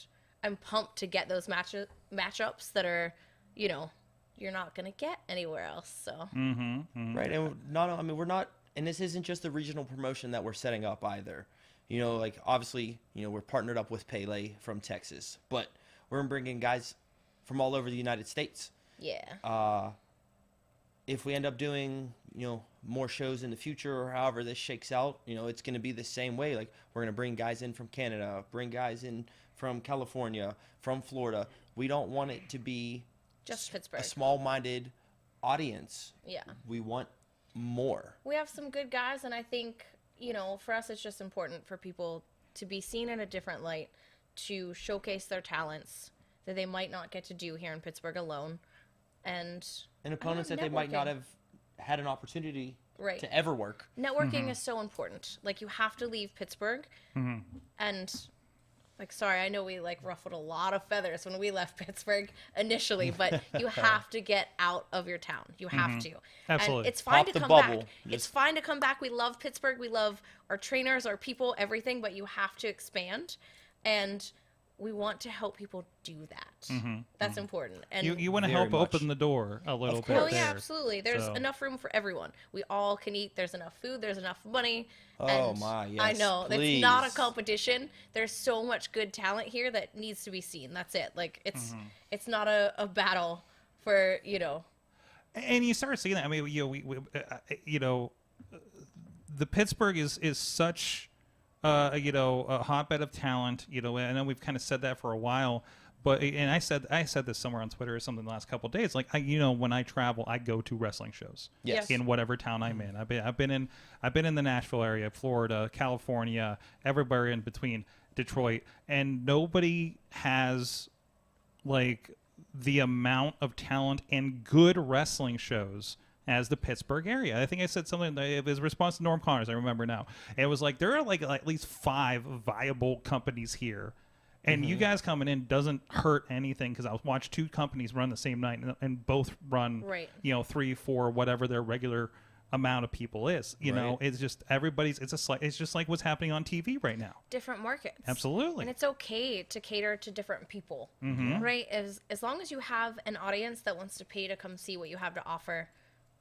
H: I'm pumped to get those matchups that are, you're not gonna get anywhere else. So
I: right, and we're not, and this isn't just the regional promotion that we're setting up either. Like obviously, we're partnered up with Pele from Texas, but we're bringing guys from all over the United States.
H: Yeah.
I: If we end up doing, more shows in the future or however this shakes out, it's going to be the same way. Like we're going to bring guys in from Canada, bring guys in from California, from Florida. We don't want it to be
H: just Pittsburgh,
I: a small-minded audience.
H: Yeah.
I: We want more.
H: We have some good guys, and I think, for us, it's just important for people to be seen in a different light, to showcase their talents that they might not get to do here in Pittsburgh alone. And
I: opponents that they might not have had an opportunity to ever work.
H: Networking is so important. Like, you have to leave Pittsburgh. And, sorry, I know we, ruffled a lot of feathers when we left Pittsburgh initially, but you have to get out of your town. You have to.
F: Absolutely.
H: And it's fine
I: Pop
H: to
I: the
H: come
I: bubble.
H: back. It's fine to come back. We love Pittsburgh. We love our trainers, our people, everything, but you have to expand. And we want to help people do that. That's important. And
F: You want to help open the door a little bit.
H: Oh, yeah, absolutely. There's enough room for everyone. We all can eat. There's enough food. There's enough money.
I: Oh, my, yes,
H: I know.
I: please.
H: It's not a competition. There's so much good talent here that needs to be seen. That's it. It's not a battle for,
F: And you start seeing that. I mean, the Pittsburgh is such... a hotbed of talent. I know we've kind of said that for a while, but I said this somewhere on Twitter or something the last couple of days. Like when I travel, I go to wrestling shows.
I: Yes.
F: In whatever town I'm in. I've been in the Nashville area, Florida, California, everywhere in between, Detroit, and nobody has the amount of talent and good wrestling shows as the Pittsburgh area. I think I said something, it was response to Norm Connors, I remember now. And it was there are at least 5 viable companies here. And you guys coming in doesn't hurt anything, because I'll watch 2 companies run the same night and both run, 3, 4, whatever their regular amount of people is. It's just everybody's, it's just like what's happening on TV right now.
H: Different markets.
F: Absolutely.
H: And it's okay to cater to different people, right? As long as you have an audience that wants to pay to come see what you have to offer,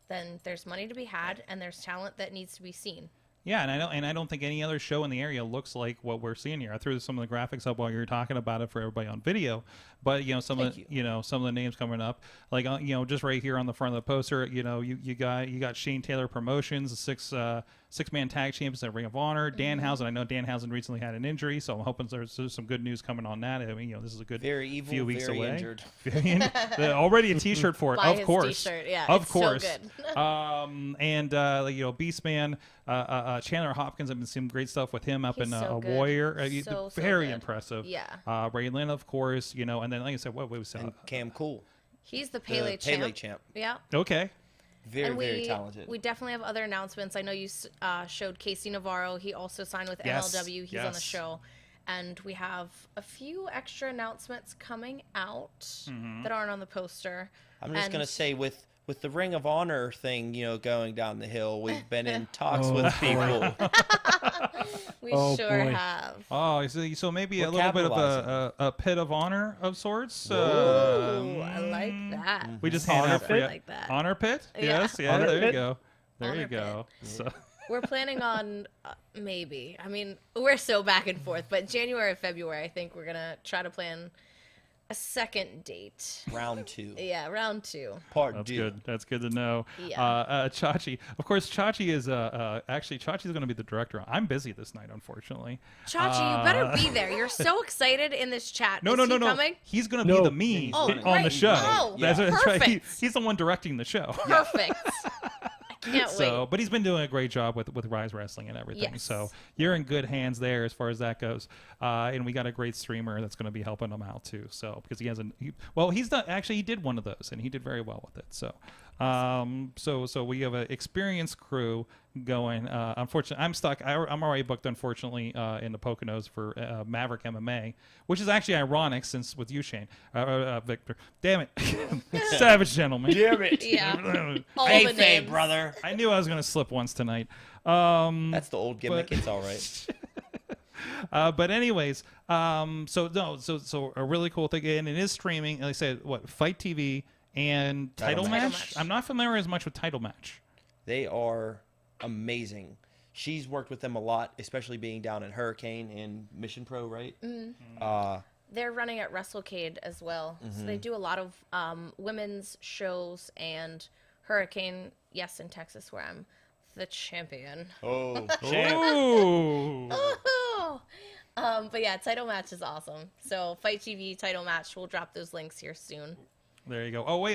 H: then there's money to be had, and there's talent that needs to be seen.
F: Yeah, and I don't think any other show in the area looks like what we're seeing here. I threw some of the graphics up while you were talking about it for everybody on video, but some of the names coming up, just right here on the front of the poster, you got Shane Taylor Promotions, the six-man tag champions at Ring of Honor. Danhausen, I know Danhausen recently had an injury, so I'm hoping there's some good news coming on that. I mean, this is a good
I: very evil,
F: few weeks
I: very
F: away.
I: Injured.
F: Already a T-shirt for it,
H: Buy
F: of
H: his
F: course,
H: T-shirt. Yeah,
F: of
H: it's
F: course.
H: So good.
F: And Beastman, Chandler Hopkins. I've been seeing great stuff with him up
H: He's
F: in
H: so good.
F: Warrior.
H: So
F: very
H: good.
F: impressive.
H: Yeah.
F: Raylan, of course, and then like I said, what was
I: And Cam Cool.
H: He's the Pele champ. Yeah.
F: Okay.
I: Very talented.
H: We definitely have other announcements. I know you showed Casey Navarro. He also signed with
F: Yes,
H: MLW. He's on the show. And we have a few extra announcements coming out
F: Mm-hmm.
H: that aren't on the poster.
I: I'm just going to say with the Ring of Honor thing, going down the hill, we've been in talks
C: Oh,
I: with
C: boy.
I: people.
H: We
C: Oh,
H: sure
C: boy.
H: have.
F: Oh, so maybe
I: We're
F: a little bit of
I: capitalizing.
F: a pit of honor of sorts.
H: Ooh, I like that.
F: We just hand
C: Honor
F: out free
C: pit?
H: I like that.
F: honor pit.
H: Yeah.
F: Yes, yeah.
C: Honor
F: There you
C: pit?
F: go. There
H: Honor
F: you go. So.
H: We're planning on maybe. I mean, we're so back and forth, but January, February, I think we're going to try to plan a second date.
I: Round 2.
H: Yeah, round 2.
I: Part
F: That's
I: 2.
F: good. That's good to know.
H: Yeah.
F: Chachi. Of course, Chachi is actually Chachi's going to be the director. I'm busy this night, unfortunately.
H: Chachi, you better be there. You're so excited in this chat.
F: No,
H: Is
F: no,
H: he
F: no, no.
H: coming?
F: He's going to be
C: No.
F: the me
H: Oh,
F: on
H: right.
F: the show.
H: Oh,
F: That's right.
H: perfect.
F: He's the one directing the show.
H: Perfect. I can't
F: So,
H: wait.
F: but he's been doing a great job with Rise Wrestling and everything.
H: Yes.
F: So you're in good hands there as far as that goes. And we got a great streamer that's going to be helping him out too. So because he hasn't, he's done actually he did one of those and he did very well with it. So, so we have an experienced crew going. Unfortunately, I'm stuck. I'm already booked, unfortunately, in the Poconos for Maverick MMA, which is actually ironic since with you, Shane, Victor. Damn it, Savage Gentleman.
I: Damn it.
H: Yeah. All
I: Hey,
H: the
I: Faye,
H: names.
I: brother.
F: I knew I was going to slip once tonight.
I: That's the old gimmick.
F: but-
I: It's all right.
F: But anyways, so a really cool thing, and it is streaming. Like I said, what Fight TV and Title
I: Title
F: Match?
H: Match.
F: I'm not familiar as much with Title Match.
I: They are amazing. She's worked with them a lot, especially being down in Hurricane and Mission Pro, right?
H: They're running at WrestleCade as well. So
F: Mm-hmm.
H: they do a lot of women's shows and Hurricane, yes, in Texas, where I'm the champion.
I: Oh,
F: Ooh.
H: But yeah, Title Match is awesome. So Fight TV, Title Match, we'll drop those links here soon.
F: There you go. Oh wait!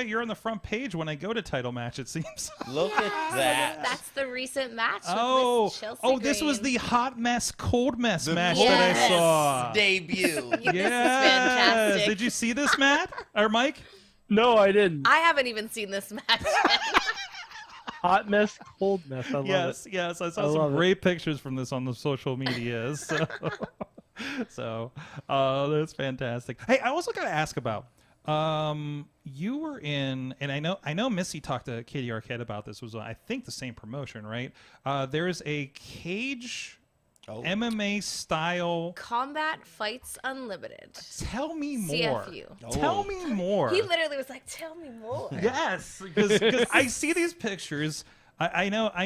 F: You're on the front page when I go to Title Match. It seems.
I: look at that.
H: That's the recent match with Miss Chelsea
F: this was
H: Green.
F: the hot mess, cold mess match
H: cold
F: that I
H: mess.
F: saw.
I: Debut.
H: This is
F: Yes.
H: fantastic.
F: Did you see this, Matt or Mike?
G: No, I didn't.
H: I haven't even seen this match yet.
G: Hot mess, cold mess. I love
F: Yes,
G: it.
F: yes. I
G: I
F: saw some
G: love it.
F: great pictures from this on the social media. So, that's fantastic. Hey, I also got to ask about. You were in, and I know Missy talked to Katie Arquette about this. Was I think the same promotion, right? There is a cage MMA style.
H: Combat Fights Unlimited.
F: Tell me more.
H: CFU.
F: Tell me more.
H: He literally was like, "Tell me more."
F: Yes, because I see these pictures. I know.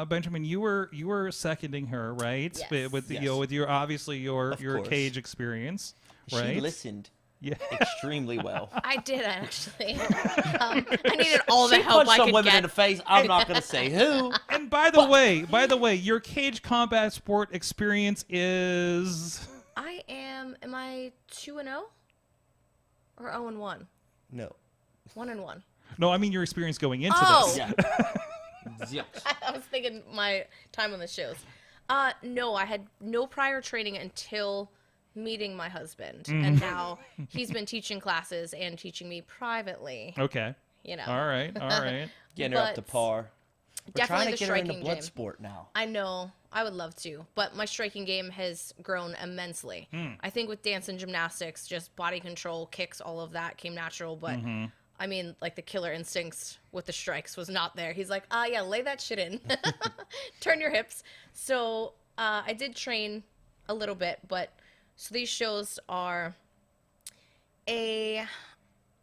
F: Benjamin, you were seconding her, right?
H: Yes.
F: With
I: Yes.
F: with your obviously your
I: course.
F: cage experience,
I: She
F: right?
I: listened
F: Yeah.
I: extremely well.
H: I did actually. I needed all the
I: She
H: help
I: punched
H: I
I: some
H: could
I: women
H: get.
I: in the face. I'm not going to say who.
F: And by the way, your cage combat sport experience is
H: Am I 2-0 or 0-1?
I: No.
H: 1-1.
F: no, I mean your experience going into
H: Oh.
F: this.
I: Yeah. Yuck.
H: I was thinking my time on the shows. No, I had no prior training until meeting my husband, and now he's been teaching classes and teaching me privately.
F: Okay.
H: You know.
F: All right.
I: Getting her up to
H: But
I: par. We're
H: definitely
I: trying
H: the
I: to get her into
H: striking
I: blood
H: game.
I: sport now.
H: I know. I would love to, but my striking game has grown immensely. I think with dance and gymnastics, just body control, kicks, all of that came natural, but I mean, like the killer instincts with the strikes was not there. He's like, yeah, lay that shit in. Turn your hips. So I did train a little bit, but so these shows are a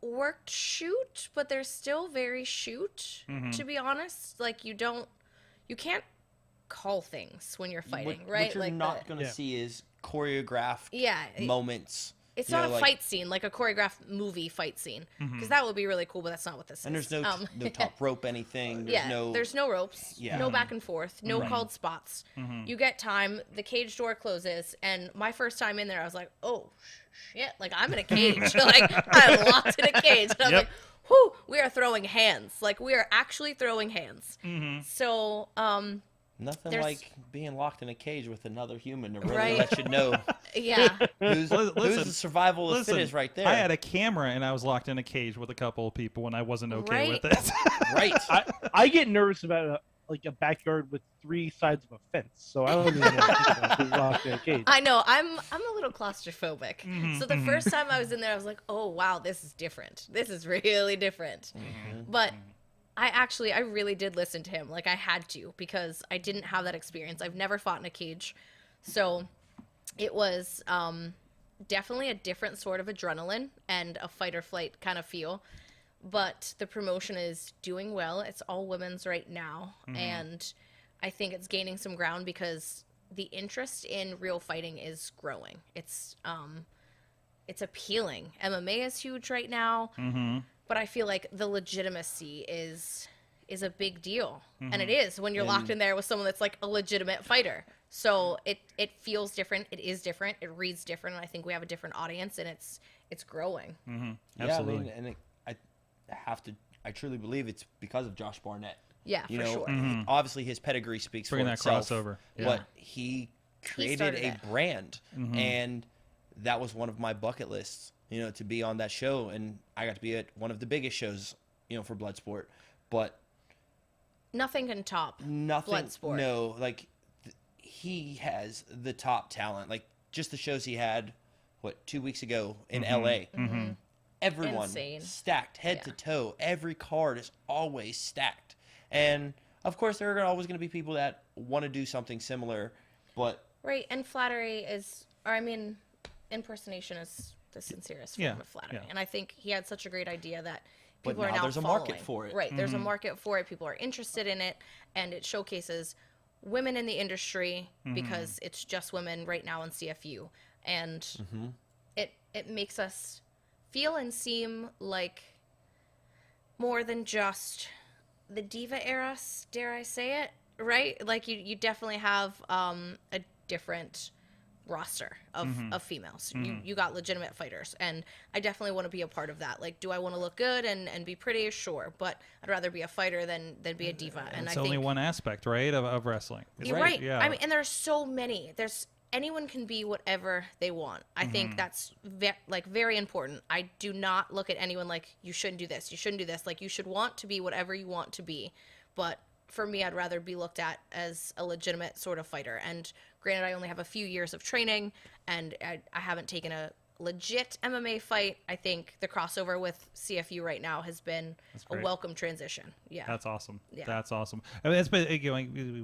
H: worked shoot, but they're still very shoot, to be honest. Like you can't call things when you're fighting, right?
I: What you're
H: like
I: not going to see is choreographed moments.
H: It's
I: You know,
H: not a
I: like-
H: fight scene, like a choreographed movie fight scene, because that would be really cool, but that's not what this
I: And
H: is.
I: there's no top rope anything.
H: There's no ropes,
I: Yeah.
H: no back and forth, no called spots. You get time, the cage door closes, and my first time in there, I was like, oh, shit, like I'm in a cage. Like I'm locked in a cage. And I was like, whew, we are throwing hands. Like we are actually throwing hands. So,
I: Nothing
H: There's-
I: like being locked in a cage with another human to really
H: Right.
I: let you know
H: yeah.
I: who's
F: Listen,
I: the survival of the fittest right there.
F: I had a camera and I was locked in a cage with a couple of people when I wasn't okay with
H: Right.
F: it.
I: Right.
G: I get nervous about like a backyard with 3 sides of a fence, so I don't even know what to walk in a cage.
H: I know. I'm a little claustrophobic. So the first time I was in there, I was like, oh wow, this is different. This is really different. But I really did listen to him. Like I had to, because I didn't have that experience. I've never fought in a cage. So it was definitely a different sort of adrenaline and a fight or flight kind of feel. But the promotion is doing well. It's all women's right now. And I think it's gaining some ground because the interest in real fighting is growing. It's appealing. MMA is huge right now. But I feel like the legitimacy is a big deal. And it is when you're locked in there with someone that's like a legitimate fighter. So it feels different. It is different. It reads different. And I think we have a different audience, and it's growing.
I: Absolutely. Yeah, I mean, and I truly believe it's because of Josh Barnett.
H: Yeah,
I: you
H: for
I: know,
H: sure.
I: Obviously his pedigree speaks
F: Bringing
I: for
F: that
I: itself.
F: crossover. Yeah.
I: But he created a brand,
F: Mm-hmm.
I: and that was one of my bucket lists, you know, to be on that show. And I got to be at one of the biggest shows, you know, for Bloodsport. But
H: Nothing can top Bloodsport.
I: No, like he has the top talent. Like just the shows he had, 2 weeks ago in LA. Everyone
H: Insane.
I: stacked head to toe. Every card is always stacked. And of course, there are always going to be people that want to do something similar, but
H: Right, and flattery is, or I mean, impersonation is the sincerest form of flattery. And I think he had such a great idea that
I: But
H: people are
I: now
H: now
I: there's a
H: following.
I: market for it.
H: Right, there's a market for it. People are interested in it, and it showcases women in the industry because it's just women right now in CFU. And it makes us feel and seem like more than just the diva era, dare I say it, right? Like you definitely have a different roster of females. You got legitimate fighters, and I definitely want to be a part of that. Like, do I want to look good and be pretty? Sure, but I'd rather be a fighter than be a diva. And
F: It's
H: I
F: only
H: think
F: one aspect, right, of wrestling.
H: you're right.
F: Yeah.
H: I mean, and there's so many. Anyone can be whatever they want. I think that's very important. I do not look at anyone like, you shouldn't do this, you shouldn't do this. Like, you should want to be whatever you want to be. But for me, I'd rather be looked at as a legitimate sort of fighter. And granted, I only have a few years of training, and I haven't taken a legit MMA fight. I think the crossover with CFU right now has been a welcome transition. Yeah,
F: That's awesome.
H: Yeah.
F: That's awesome. I mean, it's been,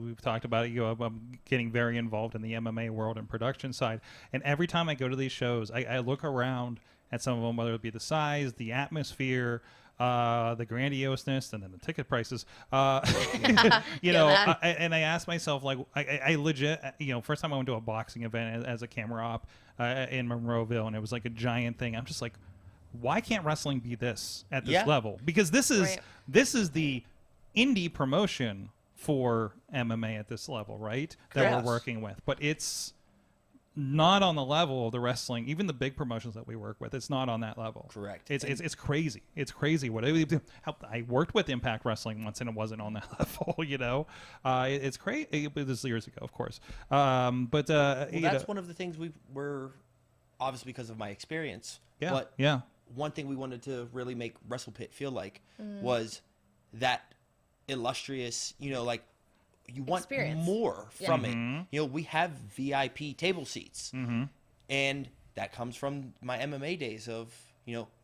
F: we've talked about it. I'm getting very involved in the MMA world and production side. And every time I go to these shows, I look around at some of them, whether it be the size, the atmosphere, the grandioseness, and then the ticket prices. You know, and I ask myself, like, I legit, first time I went to a boxing event as a camera op in Monroeville, and it was like a giant thing. I'm just like, why can't wrestling be this at this level? Because this is the indie promotion for MMA at this level, right? That we're working with, but it's not on the level of the wrestling, even the big promotions that we work with. It's not on that level.
I: Correct.
F: It's crazy. It's crazy. What I worked with Impact Wrestling once, and it wasn't on that level. It's crazy. This is years ago, of course. But
I: that's one of the things we were, obviously because of my experience. But one thing we wanted to really make WrestlePit feel like was that illustrious, like, you want
H: experience.
I: More from it. We have VIP table seats, and that comes from my MMA days of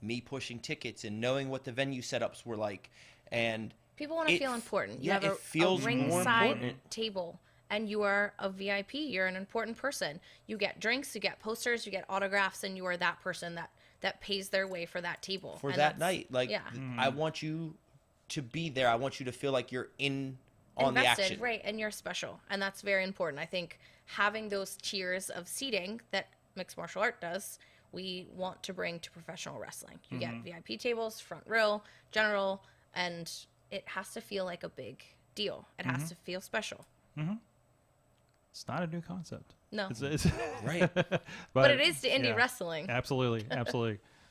I: me pushing tickets and knowing what the venue setups were like, and
H: people want to feel important. You have
I: it feels
H: a ringside
I: more
H: table, and you are a VIP. You're an important person. You get drinks, you get posters, you get autographs, and you are that person that pays their way for that table
I: for
H: and
I: that night. Like, I
F: Mm-hmm.
I: want you to be there. I want you to feel like you're on
H: invested,
I: the action,
H: right? And you're special, and that's very important. I think having those tiers of seating that mixed martial art does, we want to bring to professional wrestling. You get VIP tables, front row, general, and it has to feel like a big deal. It has to feel special.
F: It's not a new concept.
H: No.
F: It's
I: right?
H: but it is to indie wrestling.
F: Absolutely.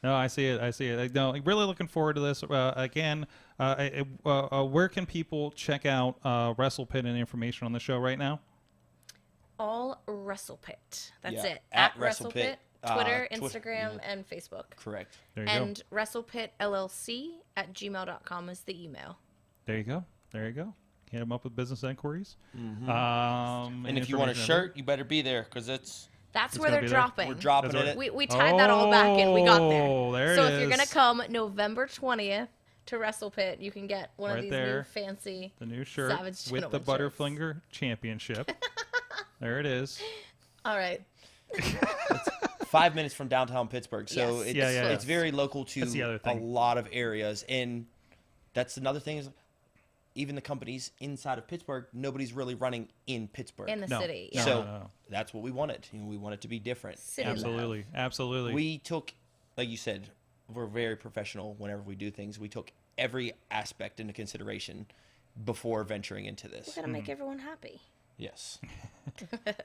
F: No, I see it. No, really looking forward to this. Again, where can people check out WrestlePit and information on the show right now?
H: All WrestlePit. That's it.
I: At
H: WrestlePit. Twitter,
I: Twitter,
H: Instagram, and Facebook.
I: Correct.
F: There you
H: And WrestlePitLLC@gmail.com is the email.
F: There you go. hit him up with business inquiries.
I: And if you want a shirt, you better be there because
H: That's where they're dropping.
I: We're dropping it.
H: We tied that all back in. We got there. So if you're going to come November 20th to WrestlePit, you can get one of these new fancy
F: the new shirt
H: Savage
F: with the Butterfinger Championship. There it is.
H: All right.
I: It's 5 minutes from downtown Pittsburgh, so it's very local to a lot of areas. And that's another thing is even the companies inside of Pittsburgh, nobody's really running in Pittsburgh.
H: In the city. Yeah.
I: So that's what we wanted. We want it to be different.
F: Absolutely. Absolutely.
I: We took, like you said, we're very professional whenever we do things. We took every aspect into consideration before venturing into this.
H: We're going to make everyone happy.
I: Yes.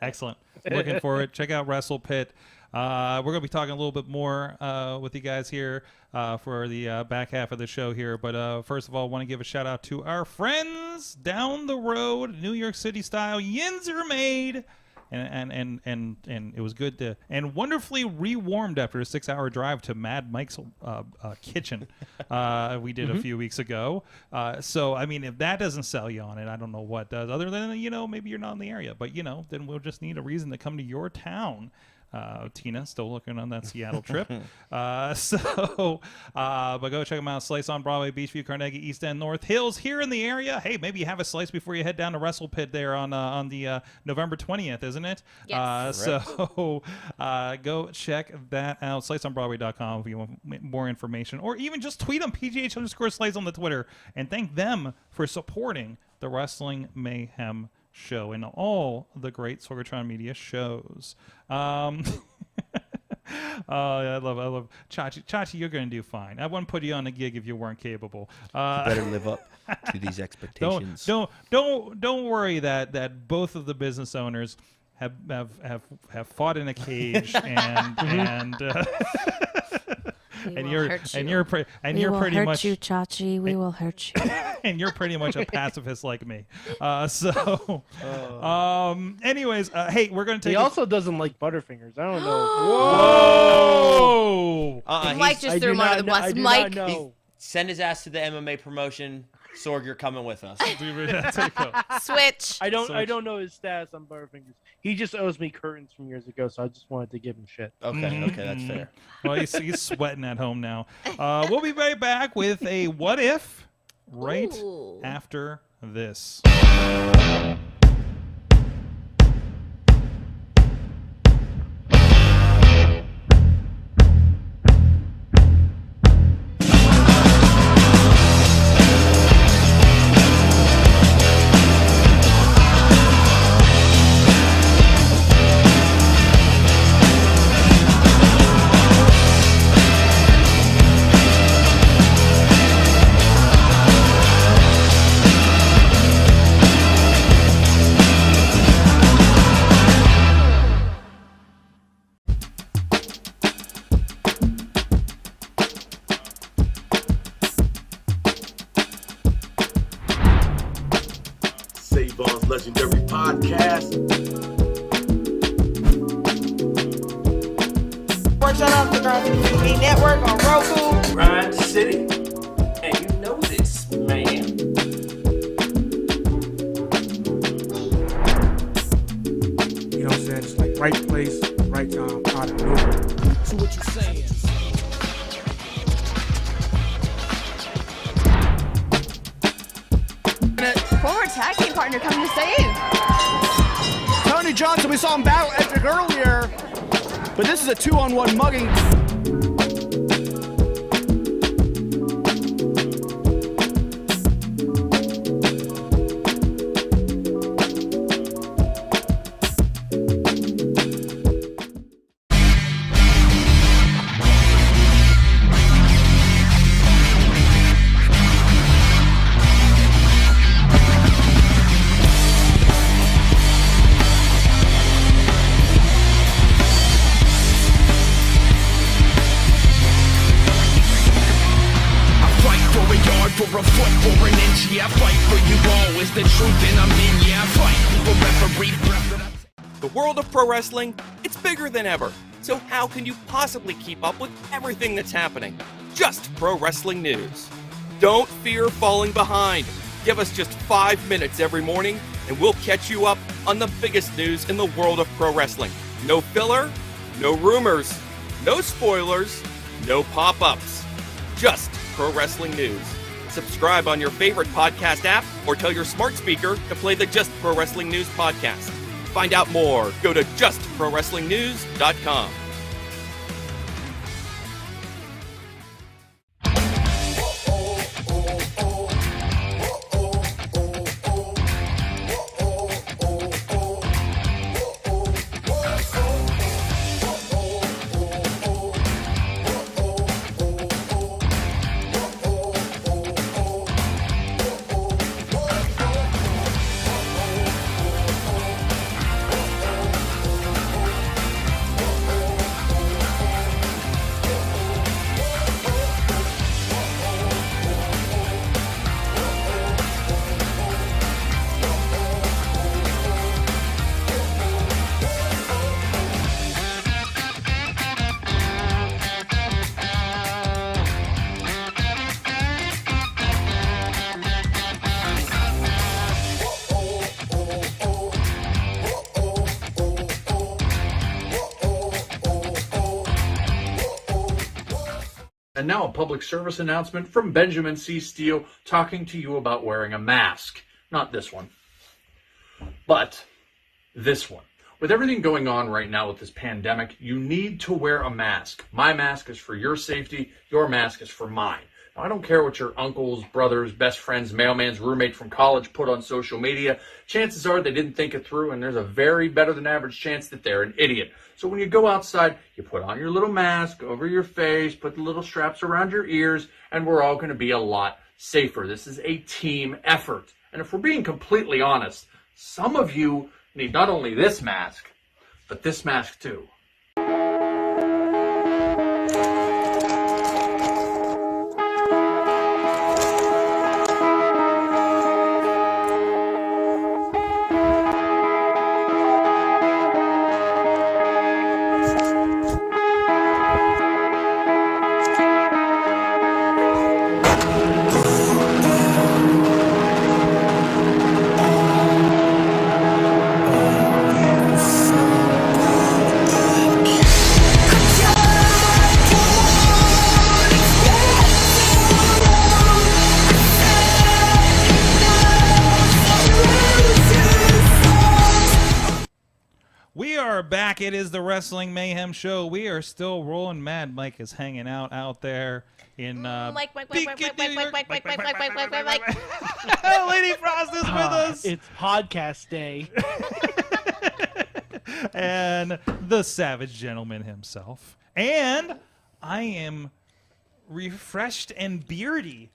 F: Excellent. Looking forward. Check out WrestlePit. We're going to be talking a little bit more with you guys here for the back half of the show here. But first of all, I want to give a shout out to our friends down the road, New York City style. Yins are made. And it was good to and wonderfully rewarmed after a 6-hour drive to Mad Mike's kitchen we did a few weeks ago. So I mean, if that doesn't sell you on it, I don't know what does. Other than maybe you're not in the area, but then we'll just need a reason to come to your town. Tina still looking on that Seattle trip. But go check them out. Slice on Broadway, Beachview, Carnegie, East End, North Hills here in the area. Hey, maybe you have a slice before you head down to WrestlePit there on the November 20th, isn't it?
H: Yes.
F: So go check that out. SliceOnBroadway.com if you want more information, or even just tweet them PGH_Slice on the Twitter and thank them for supporting the Wrestling Mayhem show and all the great Sorgatron Media shows. I love Chachi. You're gonna do fine. I wouldn't put you on a gig if you weren't capable.
I: You better live up to these expectations.
F: Don't worry that both of the business owners have fought in a cage and you're pretty much
J: you, Chachi. We will hurt you.
F: And you're pretty much a pacifist like me. Anyways, hey, we're gonna take.
G: He also doesn't like Butterfingers. I don't know.
F: Whoa!
H: Mike just threw him under the bus. Mike,
I: send his ass to the MMA promotion. Sorg, you're coming with us.
H: Switch.
G: I don't know his status on Butterfingers. He just owes me curtains from years ago, so I just wanted to give him shit.
I: Okay, that's fair.
F: Well, he's sweating at home now. We'll be right back with a what if after this.
K: Legendary podcast.
L: Watch out on the TV network on Roku.
K: Grind City. And you know this, man.
C: You know what I'm saying? It's like right place, right time, out of nowhere.
D: So what you saying?
H: former tag team partner coming to save.
M: Tony Johnson, we saw him battle Edric earlier, but this is a 2-on-1 mugging.
D: For a foot or an inch, yeah, I fight for you all. Is the truth and I'm in, yeah, I fight for referee.
N: The world of pro wrestling, it's bigger than ever. So how can you possibly keep up with everything that's happening? Just pro wrestling news. Don't fear falling behind. Give us just 5 minutes every morning, and we'll catch you up on the biggest news in the world of pro wrestling. No filler, no rumors, no spoilers, no pop-ups. Just pro wrestling news. Subscribe on your favorite podcast app or tell your smart speaker to play the Just Pro Wrestling News podcast. Find out more. Go to justprowrestlingnews.com.
B: And now a public service announcement from Benjamin C. Steele talking to you about wearing a mask. Not this one, but this one. With everything going on right now with this pandemic, you need to wear a mask. My mask is for your safety. Your mask is for mine. Now, I don't care what your uncles, brothers, best friends, mailman's roommate from college put on social media. Chances are they didn't think it through, and there's a very better than average chance that they're an idiot. So when you go outside, you put on your little mask over your face, put the little straps around your ears, and we're all going to be a lot safer. This is a team effort. And if we're being completely honest, some of you need not only this mask, but this mask too.
F: Back. It is the Wrestling Mayhem Show. We are still rolling. Mad Mike is hanging out there in
H: Mike.
F: Lady Frost is with us.
G: It's podcast day.
F: And the Savage Gentleman himself. And I am refreshed and beardy.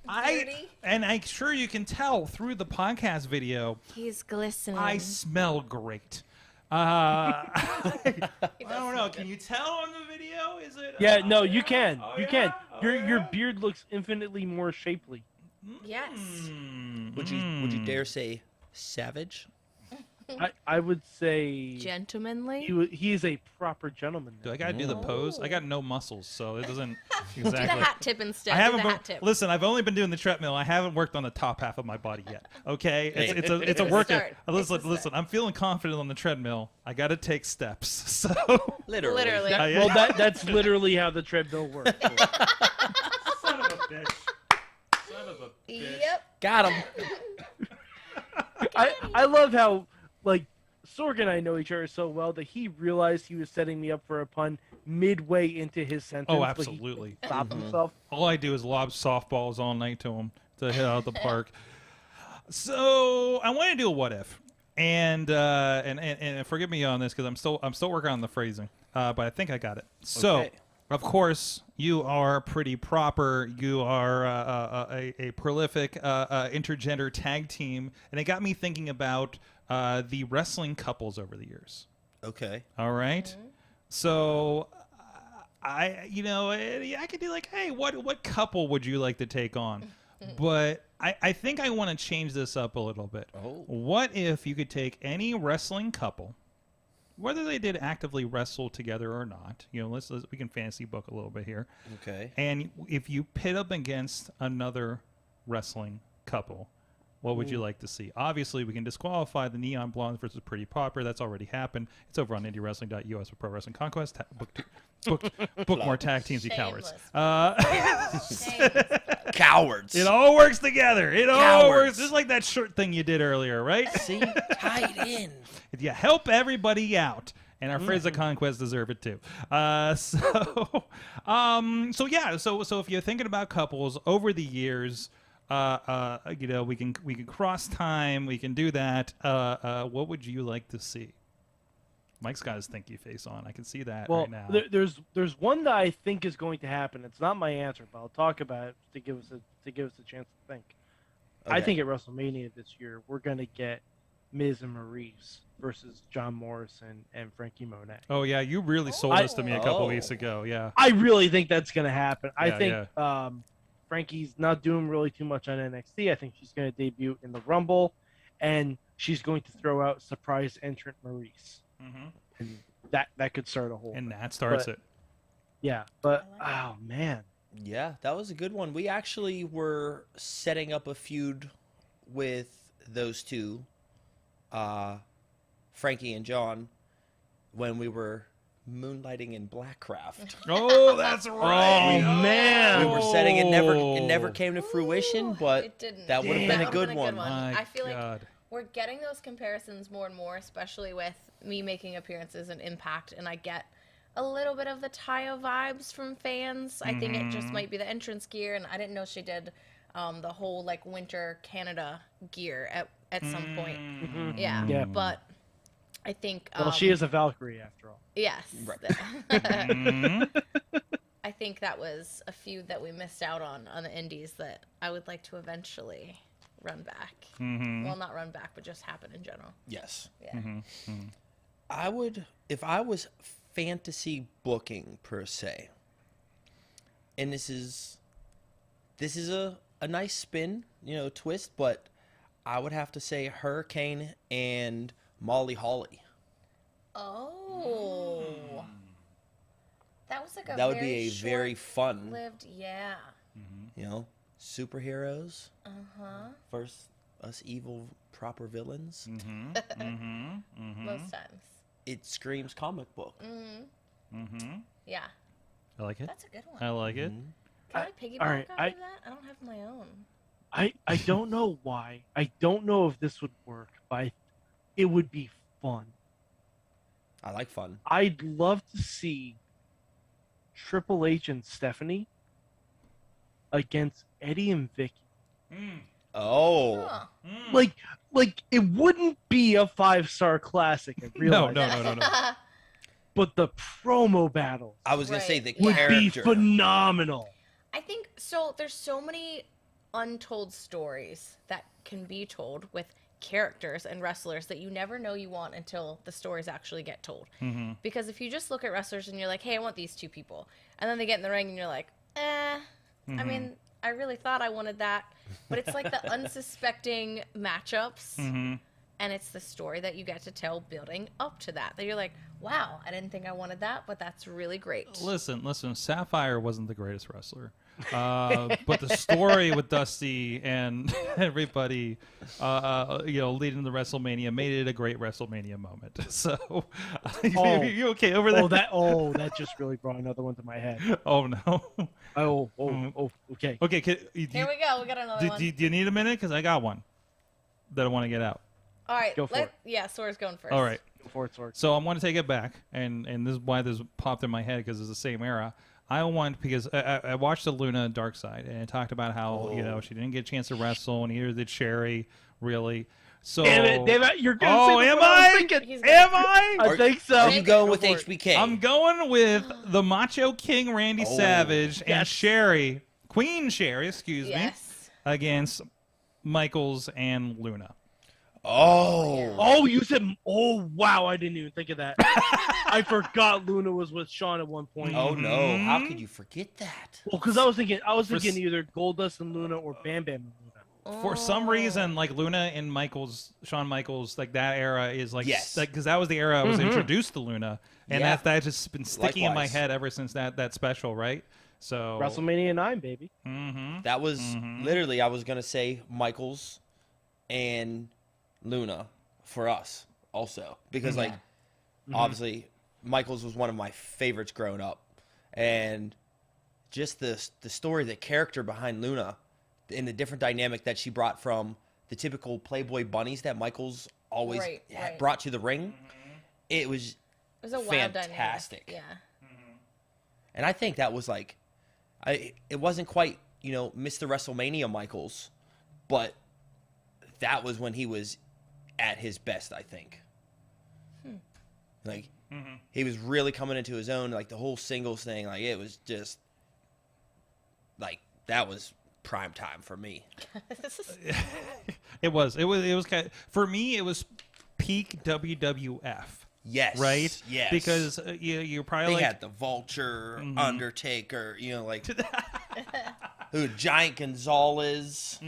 F: I'm sure you can tell through the podcast video.
J: He's glistening.
F: I smell great. I don't know. Can you tell on the video? Is it?
G: Yeah, no, you can.
F: Oh,
G: you can. Your beard looks infinitely more shapely.
H: Yes.
I: Would you dare say savage?
G: I would say
H: gentlemanly.
G: He is a proper gentleman.
F: Do I gotta do the pose? I got no muscles, so it doesn't exactly.
H: Do the hat tip instead.
F: I haven't.
H: Do the hat tip.
F: Listen, I've only been doing the treadmill. I haven't worked on the top half of my body yet. Okay, it's a workout. Listen, I'm feeling confident on the treadmill. I gotta take steps. So
I: literally.
G: Well, that's literally how the treadmill works.
F: Son of a bitch. Son of a bitch.
H: Yep.
I: Got him.
G: I love how Sorg and I know each other so well that he realized he was setting me up for a pun midway into his sentence.
F: Oh, absolutely.
G: He stopped himself.
F: All I do is lob softballs all night to him to hit out the park. So I want to do a what if, and forgive me on this because I'm still working on the phrasing, but I think I got it. So.
I: Okay.
F: Of course, you are pretty proper. You are a prolific intergender tag team, and it got me thinking about the wrestling couples over the years.
I: Okay.
F: All right.
H: Mm-hmm.
F: So, I could be like, hey, what couple would you like to take on? But I think I want to change this up a little bit.
I: Oh.
F: What if you could take any wrestling couple, whether they did actively wrestle together or not, let's we can fantasy book a little bit here.
I: Okay.
F: And if you pit up against another wrestling couple, What would you like to see? Obviously, we can disqualify the Neon Blondes versus Pretty Popper. That's already happened. It's over on IndieWrestling.us with Pro Wrestling Conquest. Book more tag teams, you cowards.
I: Cowards.
F: It all works together. It all works. Just like that shirt thing you did earlier, right?
I: See? Tied in.
F: You help everybody out. And our friends at Conquest deserve it too. So if you're thinking about couples over the years, we can cross time. We can do that. What would you like to see? Mike's got his thinky face on. I can see that right now.
G: There's one that I think is going to happen. It's not my answer, but I'll talk about it to give us a chance to think. Okay. I think at WrestleMania this year we're going to get Miz and Maurice versus John Morrison and Frankie Monet.
F: Oh yeah, you really sold this to me a couple weeks ago. Yeah,
G: I really think that's going to happen. I think Frankie's not doing really too much on NXT. I think she's going to debut in the Rumble, and she's going to throw out surprise entrant Maurice. And that could start a whole.
F: And that starts it.
G: Yeah, but oh man.
I: Yeah, that was a good one. We actually were setting up a feud with those two, Frankie and John, when we were moonlighting in Blackcraft.
F: Oh, that's right.
G: Oh man,
I: we were setting it. Never came to fruition, but that would have been a good one.
H: I feel like we're getting those comparisons more and more, especially with me making appearances in Impact, and I get a little bit of the Taya vibes from fans. I think it just might be the entrance gear, and I didn't know she did the whole like winter Canada gear at some point. Yeah, but I think
G: well, she is a Valkyrie after all.
H: Yes. Right. I think that was a feud that we missed out on the indies that I would like to eventually run back. Well, not run back, but just happen in general.
I: Yes.
H: Yeah.
I: I would, if I was fantasy booking per se, and this is a nice spin, twist, but I would have to say Hurricane and Molly Holly.
H: Oh. That was like a
I: that would be a very fun
H: lived,
I: superheroes versus us evil proper villains.
H: Most times.
I: It screams comic book.
H: Yeah.
F: I like it.
H: That's a good one.
F: I like it.
H: Can I piggyback off of that? I don't have my own.
G: I don't know why. I don't know if this would work, but it would be fun.
I: I like fun.
G: I'd love to see Triple H and Stephanie against Eddie and Vicky.
I: Oh.
G: Like it wouldn't be a 5-star classic. I realize.
F: No.
G: But the promo battles.
I: I was gonna say the
G: would
I: character
G: be phenomenal.
H: I think so. There's so many untold stories that can be told with characters and wrestlers that you never know you want until the stories actually get told. Because if you just look at wrestlers and you're like, hey, I want these two people, and then they get in the ring and you're like, I mean, I really thought I wanted that, but it's like the unsuspecting matchups, and it's the story that you get to tell building up to that you're like, wow, I didn't think I wanted that, but that's really great.
F: Listen, Sapphire wasn't the greatest wrestler, but the story with Dusty and everybody, leading the WrestleMania made it a great WrestleMania moment. So, you okay over there?
G: That just really brought another one to my head.
F: Oh no.
G: Okay.
F: Okay.
H: Here we go. We got another one.
F: Do you need a minute? Because I got one that I want to get out.
H: All right.
G: Go for it.
H: Yeah, Sora's going first.
F: All right.
G: Go for it, Sora.
F: So I want to take it back, and this is why this popped in my head, because it's the same era. Because I watched the Luna Dark Side, and it talked about how she didn't get a chance to wrestle, and neither did Sherry, really. So
G: damn it, you're going to
F: am I?
G: I think so.
I: Are you going with HBK?
F: I'm going with the Macho King Randy Savage and Sherry, Queen Sherry, excuse me, against Michaels and Luna.
G: You said, wow, I didn't even think of that. I forgot Luna was with Shawn at one point.
I: Oh no, how could you forget that?
G: Well, because I was thinking either Goldust and Luna or Bam Bam and Luna.
F: For some reason, like Luna and Shawn Michaels, like that era is like, because that was the era I was introduced to Luna, and that just been sticking in my head ever since that special, right? So
G: WrestleMania 9, baby.
I: That was literally, I was gonna say Michaels and Luna for us also, because like obviously Michaels was one of my favorites growing up, and just the story, the character behind Luna, and the different dynamic that she brought from the typical Playboy bunnies that Michaels always brought to the ring. It was
H: a wild
I: fantastic.
H: dynamic. Yeah.
I: And I think that was like, it wasn't quite, Mr. WrestleMania Michaels, but that was when he was at his best, I think. Like, he was really coming into his own, like the whole singles thing, like it was just, like, that was prime time for me.
F: It was kind of, for me, it was peak WWF.
I: Yes.
F: Right?
I: Yes.
F: Because you're probably
I: they had the Vulture, Undertaker, like who Giant Gonzalez.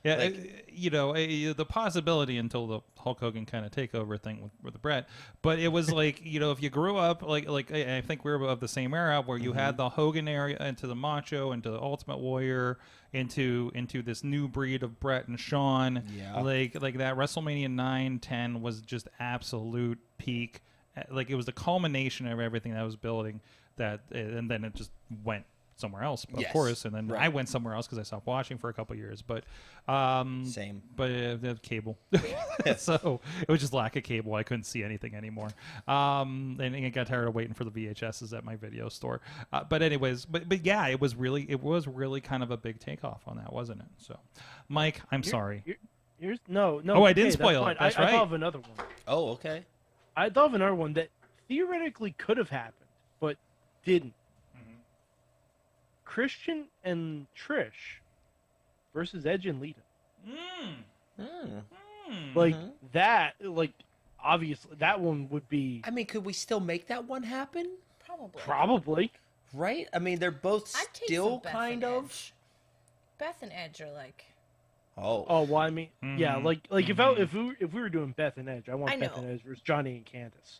F: Yeah,
I: Like,
F: the possibility until the Hulk Hogan kind of takeover thing with the Brett, but it was like, if you grew up like I think we were of the same era where you had the Hogan area into the Macho, into the Ultimate Warrior, into this new breed of Brett and Shawn.
I: Yeah.
F: Like that WrestleMania 9-10 was just absolute peak. Like it was the culmination of everything that was building. And then it just went somewhere else, of course, and then I went somewhere else because I stopped watching for a couple years. But
I: same.
F: But the cable, so it was just lack of cable. I couldn't see anything anymore, and I got tired of waiting for the VHSs at my video store. But anyways, but yeah, it was really kind of a big takeoff on that, wasn't it? So, Mike, I'm sorry.
G: No.
F: Oh, I didn't spoil it. That's right.
G: I thought of another one.
I: Oh, okay.
G: I thought of another one that theoretically could have happened, but didn't. Christian and Trish versus Edge and Lita. Like that, like obviously that one would be.
I: I mean, could we still make that one happen?
G: Probably.
I: Right? I mean, they're both still kind of.
H: Beth and Edge are like.
I: Oh,
G: well, I mean, yeah, like if we were doing Beth and Edge, I want Beth and Edge versus Johnny and Candice.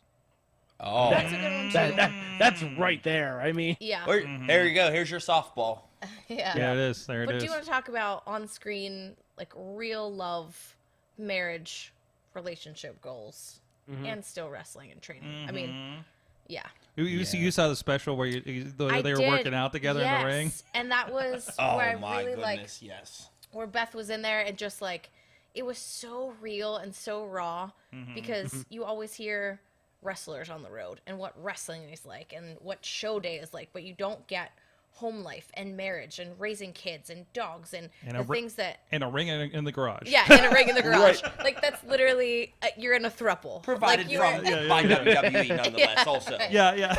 I: Oh,
H: that's a good one too.
G: That's right there. I mean,
H: yeah.
I: There you go. Here's your softball.
F: Yeah, it is. There it is.
H: But do you want to talk about on-screen, like real love, marriage, relationship goals, and still wrestling and training? I mean, yeah.
F: You saw the special where they were working out together in the ring,
H: and that was where I really
I: goodness, yes.
H: Where Beth was in there and just like it was so real and so raw because you always hear wrestlers on the road and what wrestling is like and what show day is like, but you don't get home life and marriage and raising kids and dogs and the things that
F: in a ring in the garage.
H: Yeah, in a ring in the garage. Like that's literally you're in a throuple.
I: Provided
H: like,
I: by WWE nonetheless. Also.
F: Yeah.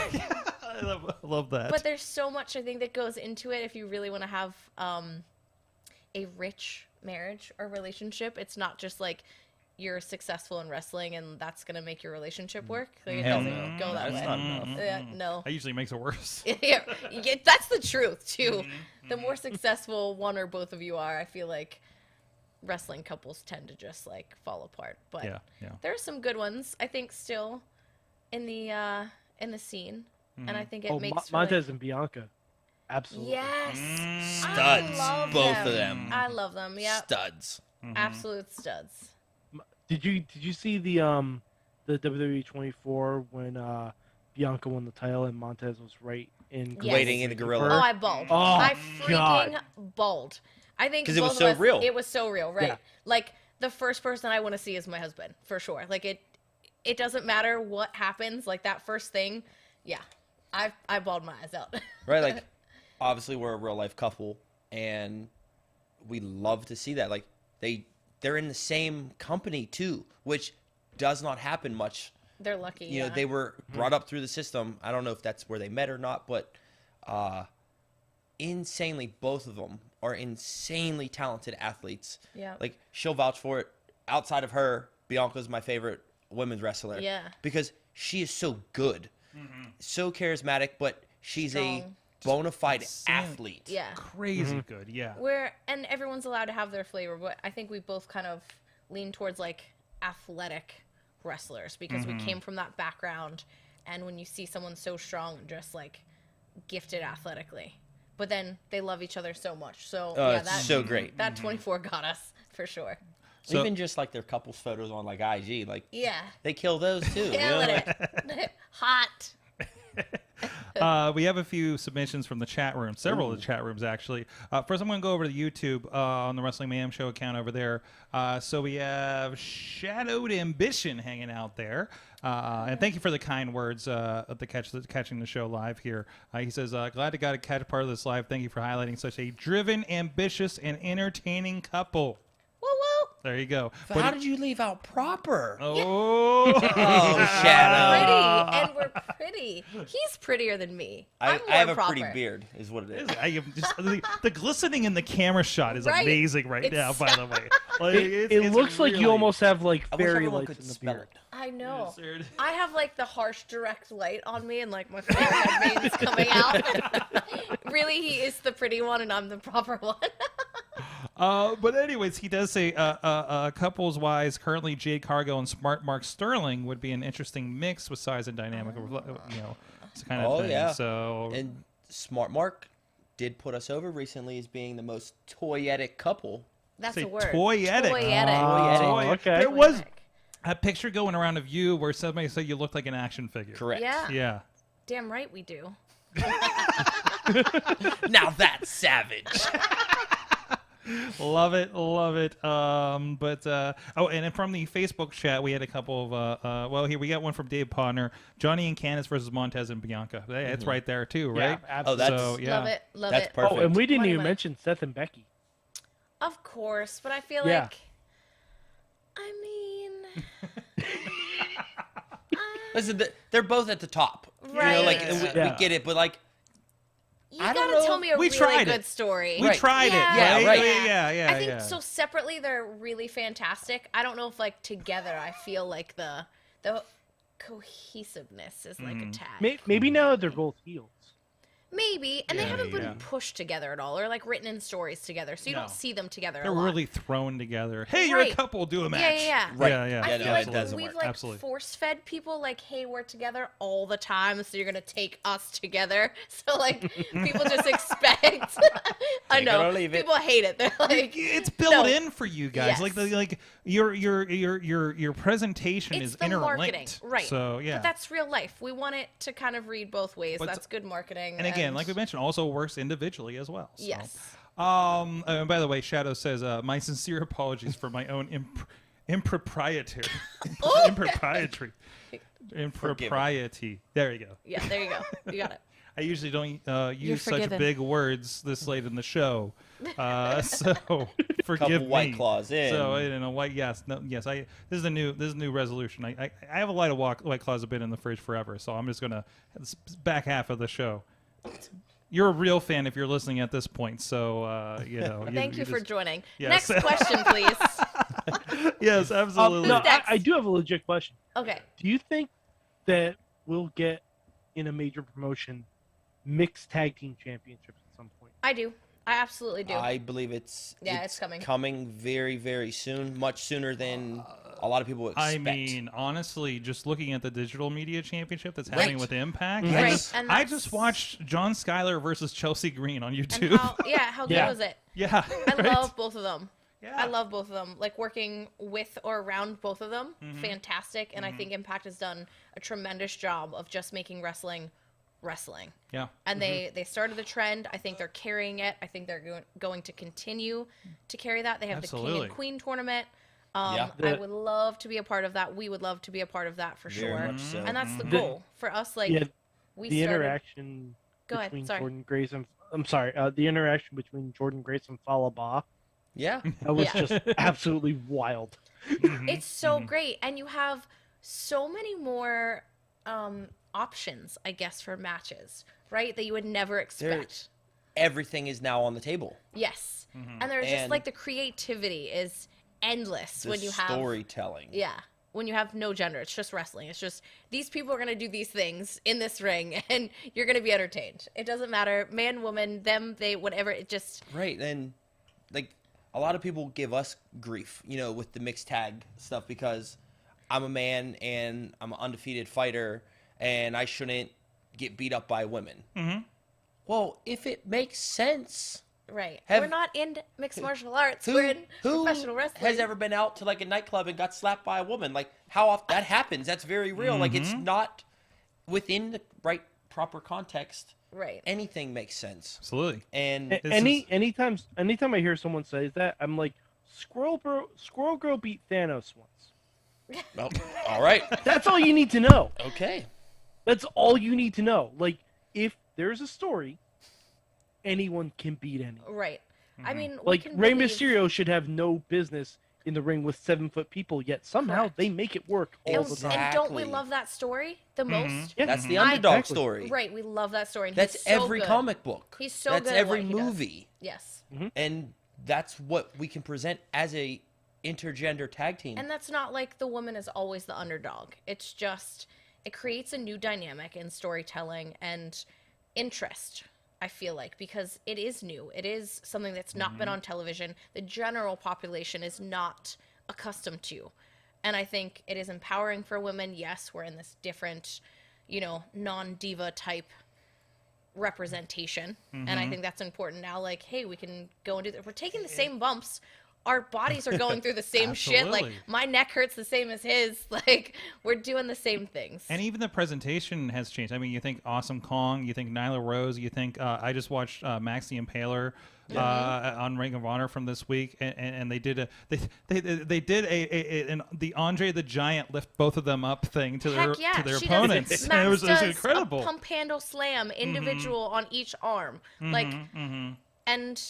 F: I love that.
H: But there's so much I think that goes into it if you really want to have a rich marriage or relationship. It's not just like you're successful in wrestling and that's gonna make your relationship work. Like, it doesn't go that way.
I: Not enough.
H: No.
F: That usually makes it worse.
H: Yeah, that's the truth too. The more successful one or both of you are, I feel like wrestling couples tend to just like fall apart. But there are some good ones I think still in the scene, and I think it makes
G: Montez and Bianca. Absolutely.
H: Yes.
I: Studs. Both of them.
H: I love them. Yeah.
I: Studs.
H: Absolute studs.
G: Did you see the WWE 24 when Bianca won the title and Montez was right in
I: waiting in the gorilla?
H: Oh, I bawled. I freaking bawled. I think
I: because it was so real.
H: It was so real, right?
G: Yeah.
H: Like the first person I want to see is my husband for sure. Like it doesn't matter what happens. Like that first thing, yeah, I bawled my eyes out.
I: Right, like obviously we're a real life couple and we love to see that. Like they're in the same company too, which does not happen much.
H: They're lucky.
I: You know, they were brought up through the system. I don't know if that's where they met or not, but insanely, both of them are insanely talented athletes.
H: Yeah.
I: Like she'll vouch for it. Outside of her, Bianca's my favorite women's wrestler.
H: Yeah.
I: Because she is so good, so charismatic, but she's a bona fide athlete.
H: Yeah.
F: Crazy good, yeah.
H: And everyone's allowed to have their flavor, but I think we both kind of lean towards like athletic wrestlers because we came from that background, and when you see someone so strong and just like gifted athletically, but then they love each other so much. So
I: it's so great.
H: That 24 got us for sure.
I: So, even just like their couples photos on like IG, like they kill those too.
H: Killing it. Hot.
F: We have a few submissions from the chat room, several of the chat rooms actually. First, I'm going to go over to YouTube on the Wrestling Mayhem Show account over there. So we have Shadowed Ambition hanging out there. And thank you for the kind words at catching the show live here. He says, glad to got to catch part of this live. Thank you for highlighting such a driven, ambitious, and entertaining couple.
H: Woo woo.
F: There you go.
I: But how did you leave out proper?
F: Oh,
I: Shadow.
H: Pretty, and we're pretty. He's prettier than me.
I: I
H: I'm
I: have
H: more
I: a
H: proper.
I: pretty beard, is what it is.
F: I am just, the glistening in the camera shot is amazing right now, by the way. Like,
G: it looks like you almost have like fairy lights in the
I: smell
G: beard.
H: I know.
F: Yes,
H: I have like the harsh direct light on me and like my forehead veins coming out. Really, he is the pretty one and I'm the proper one.
F: But anyways, he does say couples wise, currently Jade Cargill and Smart Mark Sterling would be an interesting mix with size and dynamic, it's kind of thing.
I: Yeah.
F: So
I: and Smart Mark did put us over recently as being the most toyetic couple.
H: That's
F: say
H: a word.
F: Toyetic.
G: Oh, okay.
F: There was a picture going around of you where somebody said you looked like an action figure.
I: Correct.
H: Yeah.
F: Yeah.
H: Damn right we do.
I: Now that's savage.
F: Love it. And then from the Facebook chat, we had a couple of, here we got one from Dave Podner, Johnny and Candice versus Montez and Bianca. Hey, it's right there too, right?
G: Yeah, absolutely.
F: So, yeah.
H: Love it. Love
I: That's
H: it.
I: perfect.
G: Oh, and we didn't
H: Money,
G: even
H: money.
G: mention Seth and Becky.
H: Of course, but I feel
G: Yeah.
H: like, I mean,
I: Listen, they're both at the top.
H: Right.
I: You know, like we get it, but like
H: you
I: I don't
H: gotta
I: know.
H: tell me a
F: We
H: really
F: tried
H: good
F: it.
H: story.
F: We tried it.
I: Yeah,
F: right?
I: right.
F: Yeah.
H: I think so. Separately, they're really fantastic. I don't know if like together, I feel like the cohesiveness is like a tag.
G: Maybe now that they're both heels.
H: Maybe, and they haven't been pushed together at all, or like written in stories together, so you don't see them together.
F: They're
H: a lot.
F: really thrown together. Hey, you're a couple, do a match.
H: Yeah.
I: Right.
F: Yeah.
H: I feel
I: no,
H: like
I: it doesn't
H: we've
I: work.
H: like
F: Absolutely.
H: force-fed people like, hey, we're together all the time, so you're gonna take us together. So like people just expect. I
I: Take it
H: know
I: or leave it.
H: people hate it. They're like,
F: It's built
H: no.
F: in for you guys.
H: Yes.
F: Like your presentation
H: It's
F: is
H: the
F: interlinked.
H: marketing, right?
F: So yeah.
H: But that's real life. We want it to kind of read both ways.
F: But-
H: That's good marketing.
F: And again, like we mentioned, also works individually as well. So.
H: Yes.
F: And by the way, Shadow says, my sincere apologies for my own impropriety. Impropriety. There you go.
H: Yeah, there you go. You got it.
F: I usually don't use such
H: forgiven.
F: big words this late in the show, so forgive
I: Couple
F: me.
I: White Claws in.
F: So this is a new resolution. I have a lot of White Claws have been in the fridge forever, so I'm just gonna back half of the show. You're a real fan if you're listening at this point, so
H: Thank you for joining.
F: Yes.
H: Next question, please.
F: Yes, absolutely.
G: No,
H: Who's next?
G: I do have a legit question.
H: Okay.
G: Do you think that we'll get in a major promotion mixed tag team championships at some point?
H: I do. I absolutely do.
I: I believe it's
H: coming.
I: Coming very, very soon, much sooner than a lot of people expect.
F: I mean, honestly, just looking at the digital media championship that's happening with Impact,
H: Right.
F: I just watched John Schuyler versus Chelsea Green on YouTube.
H: And how good was it?
F: Yeah,
H: I love both of them.
F: Yeah.
H: I love both of them. Like working with or around both of them, fantastic. And I think Impact has done a tremendous job of just making wrestling.
F: Yeah.
H: And they started the trend. I think they're carrying it. I think they're going to continue to carry that. They have the King and Queen tournament. I would love to be a part of that. We would love to be a part of that for
I: Very
H: sure.
I: much so.
H: And that's the goal for us. Like we
G: the
H: started...
G: interaction
H: Go ahead.
G: between
H: Sorry.
G: Jordan Grace and the interaction between Jordan Grace and Falaba.
I: Yeah,
G: that was just absolutely wild.
H: It's so great, and you have so many more options, I guess, for matches, right? That you would never expect.
I: Everything is now on the table.
H: Yes, and there's just like the creativity is endless when you have
I: storytelling.
H: Yeah, when you have no gender, it's just wrestling. It's just these people are gonna do these things in this ring, and you're gonna be entertained. It doesn't matter, man, woman, them, they, whatever. It just
I: right. And like a lot of people give us grief, with the mixed tag stuff because I'm a man and I'm an undefeated fighter and I shouldn't get beat up by women. Well, if it makes sense.
H: Right.
I: Have-
H: We're not in mixed martial arts. We're in professional wrestling.
I: Has ever been out to like a nightclub and got slapped by a woman? Like how often that happens? That's very real. Like it's not within the right proper context.
H: Right.
I: Anything makes sense.
F: Absolutely.
I: And
G: anytime I hear someone say that, I'm like, Squirrel Girl beat Thanos once.
I: Well, all right.
G: That's all you need to know.
I: Okay.
G: That's all you need to know. Like, if there's a story, anyone can beat anyone.
H: Right. I mean, we
G: like
H: can
G: Rey
H: believe-
G: Mysterio should have no business in the ring with 7-foot people, yet somehow they make it work all the time.
H: And don't we love that story the most?
G: Yeah.
I: That's the underdog story.
H: Right, we love that story. And
I: That's
H: he's so
I: every
H: good.
I: comic book.
H: He's so
I: That's
H: good at
I: every
H: what he does.
I: movie.
H: Yes.
I: And that's what we can present as a intergender tag team.
H: And that's not like the woman is always the underdog. It's just, it creates a new dynamic in storytelling and interest, I feel like, because it is new. It is something that's not been on television. The general population is not accustomed to. And I think it is empowering for women. Yes, we're in this different, non-diva type representation. And I think that's important now. Like, hey, we can go and do that. We're taking the same bumps. Our bodies are going through the same shit. Like, my neck hurts the same as his. Like, we're doing the same things.
F: And even the presentation has changed. I mean, you think Awesome Kong, you think Nyla Rose, you think I just watched Max the Impaler on Ring of Honor from this week, and they did the Andre the Giant lift both of them up thing to their
H: She
F: opponents.
H: Does,
F: And it was
H: does
F: incredible.
H: A pump handle slam individual on each arm, and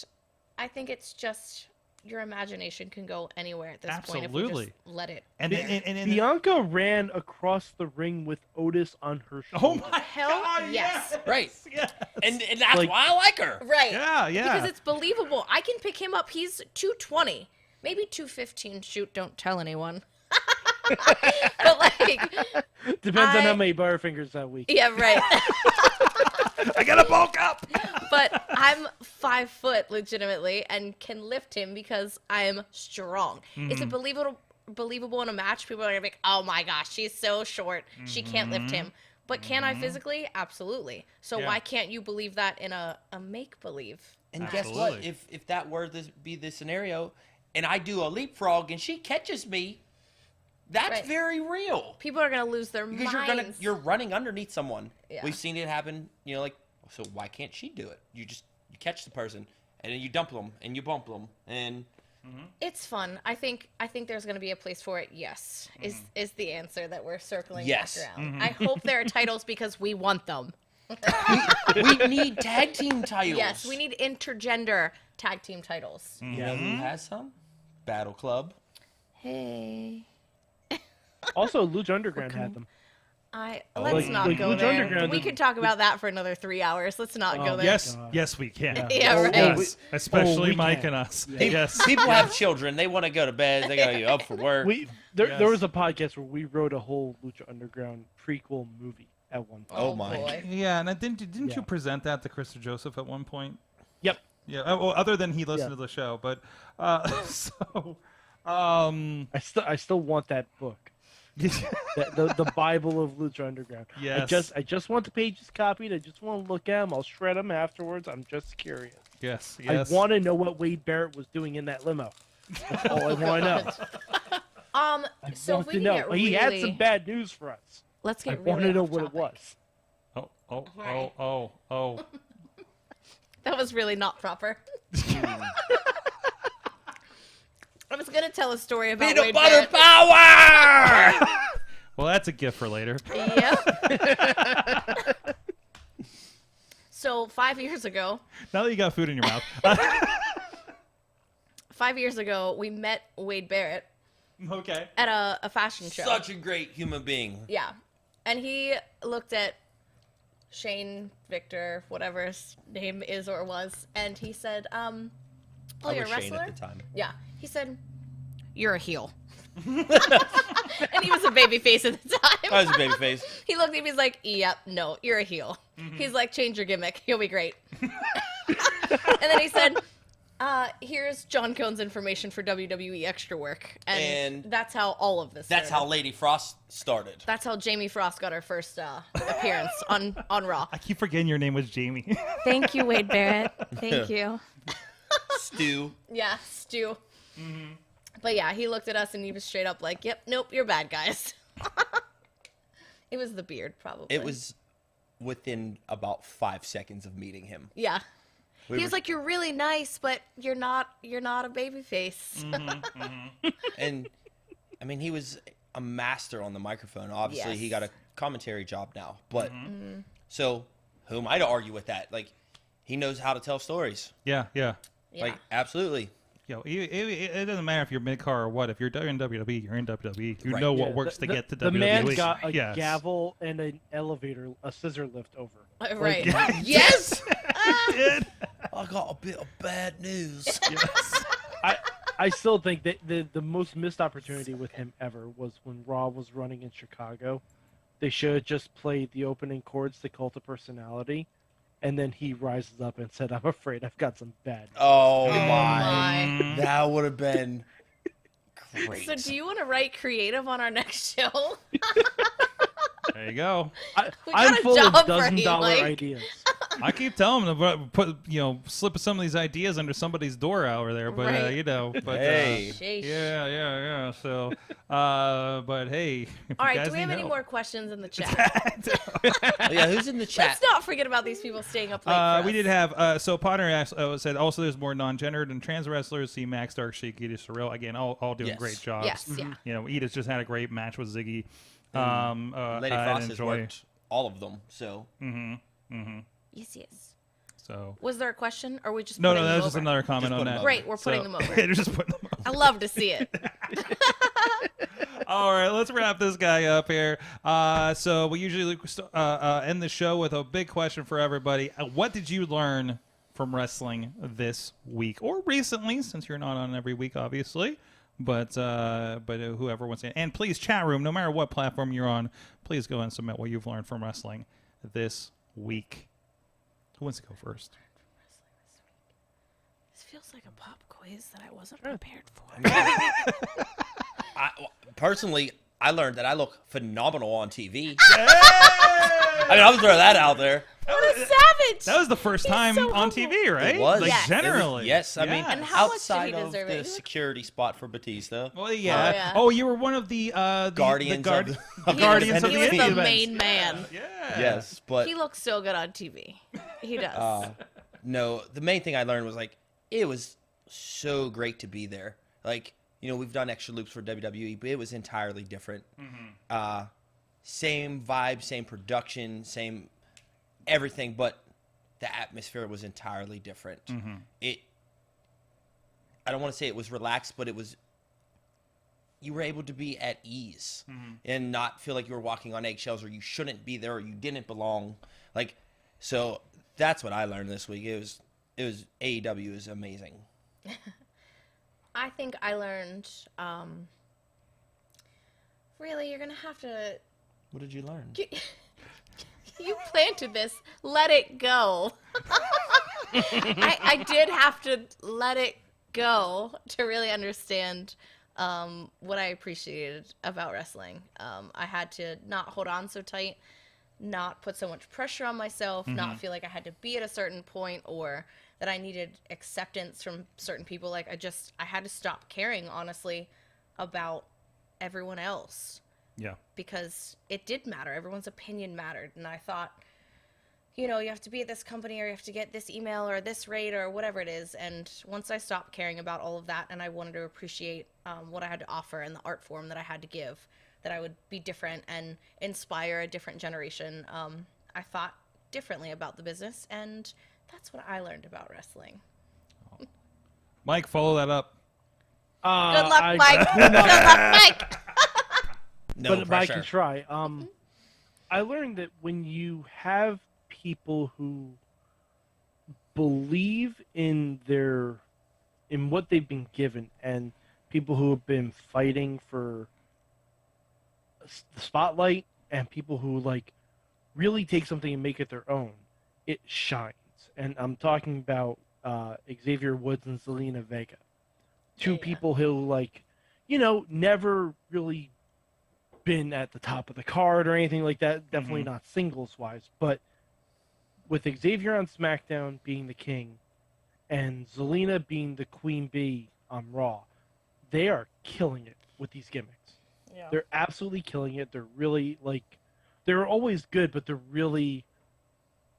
H: I think it's just. Your imagination can go anywhere at this point if you just let it.
F: And
G: Bianca ran across the ring with Otis on her shoulder.
F: Oh my
H: Hell
F: God,
H: yes.
I: Right.
F: Yes.
I: And that's why I like her.
H: Right.
F: Yeah.
H: Because it's believable. I can pick him up. He's 220, maybe 215. Shoot, don't tell anyone. But like,
G: depends on how many Butterfingers that week.
H: Yeah, right.
F: I gotta bulk up.
H: But I'm 5 foot legitimately and can lift him because I'm strong. Is it believable in a match? People are gonna be like, oh my gosh, she's so short, she can't lift him. But can I physically? Absolutely. So why can't you believe that in a make believe?
I: And guess what? If that were to be the scenario, and I do a leapfrog and she catches me, that's very real.
H: People are gonna lose their minds.
I: You're running underneath someone.
H: Yeah.
I: We've seen it happen. So why can't she do it? You catch the person and then you dump them and you bump them and.
H: It's fun. I think there's going to be a place for it. Yes, is the answer that we're circling back around. I hope there are titles because we want them.
I: we need tag team titles.
H: Yes, we need intergender tag team titles.
I: You know who has some? Battle Club.
H: Hey.
G: Also, Lucha Underground had them.
H: Let's not go
G: Lucha
H: there.
G: Underground
H: We could talk about that for another 3 hours. Let's not go there.
F: Yes, we can.
H: Yeah, right.
F: Yes, especially Mike and us. Yes.
I: People have children. They want to go to bed. They got to get up for work.
G: There was a podcast where we wrote a whole Lucha Underground prequel movie at one point.
I: Oh my!
H: Boy.
F: Yeah, and didn't you present that to Krista Joseph at one point?
G: Yep.
F: Yeah. Well, other than he listened to the show, but
G: I still want that book. the Bible of Lucha Underground.
F: Yes.
G: I just want the pages copied. I just want to look at them. I'll shred them afterwards. I'm just curious.
F: Yes.
G: I want to know what Wade Barrett was doing in that limo. That's all I want to know.
H: So if we can get really...
G: He had some bad news for us.
H: Let's get
G: I want to know what it was.
F: Oh.
H: That was really not proper. I was going to tell a story about
I: Peanut
H: Wade
I: butter
H: Barrett.
I: power!
F: Well, that's a gift for later.
H: Yep. So 5 years ago...
F: Now that you got food in your mouth.
H: 5 years ago, we met Wade Barrett.
F: Okay.
H: At a fashion show.
I: Such a great human being.
H: Yeah. And he looked at Shane, Victor, whatever his name is or was, and he said, oh, you're a wrestler?
I: Shane at the time.
H: Yeah. He said, you're a heel. And he was a babyface at the time.
I: I was a babyface.
H: He looked at me, he's like, yep, no, you're a heel. He's like, change your gimmick. You'll be great. And then he said, Here's John Cohn's information for WWE Extra Work, and that's how all of this.
I: That's
H: started.
I: how Lady Frost started.
H: That's how Jamie Frost got her first appearance on Raw.
F: I keep forgetting your name was Jamie.
J: Thank you, Wade Barrett. Thank you.
I: Stu.
H: Yeah, Stu. But yeah, he looked at us and he was straight up like, "Yep, nope, you're bad guys." It was the beard, probably.
I: It was within about 5 seconds of meeting him.
H: Yeah. He was like, "You're really nice, but you're not a baby face."
I: And I mean, he was a master on the microphone. Obviously, he got a commentary job now. But so who am I to argue with that? Like, he knows how to tell stories.
F: Yeah.
I: Like, absolutely.
F: Yo, it doesn't matter if you're mid-car or what. If you're in WWE, you're in WWE. You
I: Right.
F: know what works to get to WWE.
G: The man got a gavel and an elevator, a scissor lift over.
H: Right.
I: Yes! I got a bit of bad news.
F: Yes.
G: I still think that the most missed opportunity with him ever was when Raw was running in Chicago. They should have just played the opening chords to Cult of Personality, and then he rises up and said, "I'm afraid I've got some bad news."
I: Oh my. That would have been great.
H: So do you want to write creative on our next show?
F: There you go.
G: I'm
H: got a
G: full of
H: job for you,
G: $1,000
H: Mike.
G: ideas.
F: I keep telling them to put, slip some of these ideas under somebody's door out there, but
H: Right.
F: but
I: Hey.
F: yeah. So, but hey, if
H: All
F: you
H: right,
F: guys
H: do we have
F: need
H: any
F: help-
H: more questions in the chat?
I: Oh, yeah, who's in the chat?
H: Let's not forget about these people staying up late for
F: We
H: us.
F: did have so Potter asked, said also there's more non-gendered and trans wrestlers. See Max, Dark Sheik, Ida Surreal again, all doing
I: Yes.
F: great jobs.
H: Yes, yeah.
F: Ida's just had a great match with Ziggy.
I: Lady
F: I
I: Frost has
F: enjoy.
I: worked all of them, so.
H: Yes.
F: So
H: Was there a question, or we just
F: no,
H: putting
F: that
H: them
F: was just
H: over?
F: another comment
I: Just
F: on
I: put
F: that.
I: them
H: Great, we're putting them over.
F: They're just putting them over.
H: I love to see it.
F: All right, let's wrap this guy up here. So we usually end the show with a big question for everybody. What did you learn from wrestling this week or recently, since you're not on every week, obviously? But whoever wants to. And please, chat room, no matter what platform you're on, please go and submit what you've learned from wrestling this week. Who wants to go first?
H: This feels like a pop quiz that I wasn't prepared for.
I: Personally, I learned that I look phenomenal on TV. I mean, I'm throwing that out there.
H: What a savage!
F: That was the first time
H: so
F: on
H: humble.
F: TV, right?
I: It was.
F: Like,
H: Yes.
F: generally.
I: Yes, I mean,
H: And how much did
I: outside
H: he
I: of
H: deserve
I: the
H: it?
I: security spot for Batista.
F: Well, yeah.
H: yeah.
F: Oh, you were one of the
I: Guardians
F: the
I: of the-
F: the Guardians of
H: He
F: the
H: was
F: Indie
H: the
F: events.
H: main man.
F: Yeah.
I: Yes, but
H: He looks so good on TV. He does.
I: no, the main thing I learned was like it was so great to be there. Like, we've done extra loops for WWE, but it was entirely different. Same vibe, same production, same everything, but the atmosphere was entirely different. I don't want to say it was relaxed, but you were able to be at ease and not feel like you were walking on eggshells or you shouldn't be there or you didn't belong. Like, so that's what I learned this week. It was AEW is amazing.
H: I think I learned, really, you're going to have to...
I: What did you learn?
H: You planted this. Let it go. I did have to let it go to really understand what I appreciated about wrestling. I had to not hold on so tight, not put so much pressure on myself, not feel like I had to be at a certain point or that I needed acceptance from certain people. Like I had to stop caring, honestly, about everyone else.
F: Yeah.
H: Because it did matter. Everyone's opinion mattered. And I thought, you have to be at this company or you have to get this email or this rate or whatever it is. And once I stopped caring about all of that and I wanted to appreciate what I had to offer and the art form that I had to give, that I would be different and inspire a different generation, I thought differently about the business. And that's what I learned about wrestling.
F: Mike, follow that up.
H: Good luck, Mike. Good luck, Mike.
I: No
G: but
I: pressure.
G: I can try. I learned that when you have people who believe in what they've been given, and people who have been fighting for the spotlight, and people who really take something and make it their own, it shines. And I'm talking about Xavier Woods and Zelina Vega. Two people who, like, never really been at the top of the card or anything like that. Definitely not singles-wise. But with Xavier on SmackDown being the king and Zelina being the queen bee on Raw, they are killing it with these gimmicks. Yeah. They're absolutely killing it. They're really, they're always good, but they're really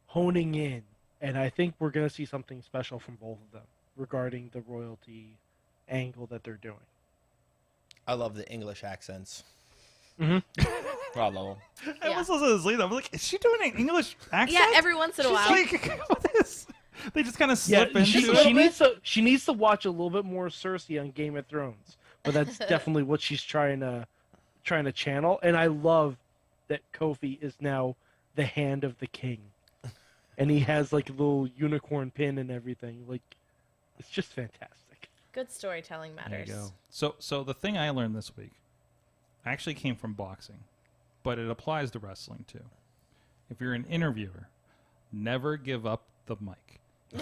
G: honing in. And I think we're going to see something special from both of them regarding the royalty angle that they're doing.
I: I love the English accents.
G: Mm-hmm.
I: I love them.
F: I was listening to Zelina. I'm like, is she doing an English accent?
H: Yeah, every once in a while.
F: What is? They just kind of slip into
G: it. She needs to watch a little bit more Cersei on Game of Thrones, but that's definitely what she's trying to channel. And I love that Kofi is now the hand of the king, and he has like a little unicorn pin and everything. Like, it's just fantastic.
H: Good storytelling matters.
F: There you go. So the thing I learned this week actually came from boxing, but it applies to wrestling too. If you're an interviewer, never give up the mic.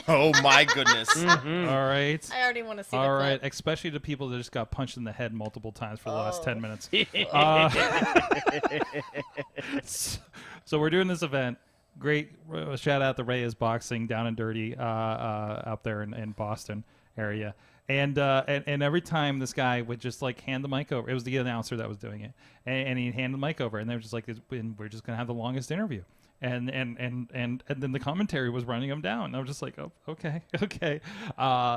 I: Oh my goodness.
F: All right.
H: I already want to see
F: All
H: the
F: right,
H: clip.
F: Especially to people that just got punched in the head multiple times for the last 10 minutes. So we're doing this event. Great shout out to Reyes Boxing down and dirty up there in Boston area. And every time this guy would just like hand the mic over, it was the announcer that was doing it, and he'd hand the mic over, and they were just like, "We're just gonna have the longest interview," and then the commentary was running him down. And I was just like, "Oh, okay."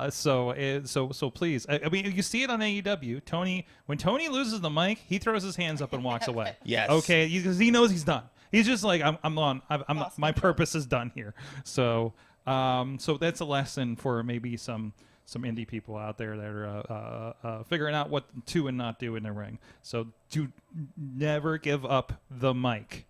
F: So please, I mean, you see it on AEW. When Tony loses the mic, he throws his hands up and walks away.
I: Yes.
F: Okay, because he knows he's done. He's just like, I'm on. My purpose is done here. So that's a lesson for maybe some indie people out there that are figuring out what to and not do in the ring. So do never give up the mic.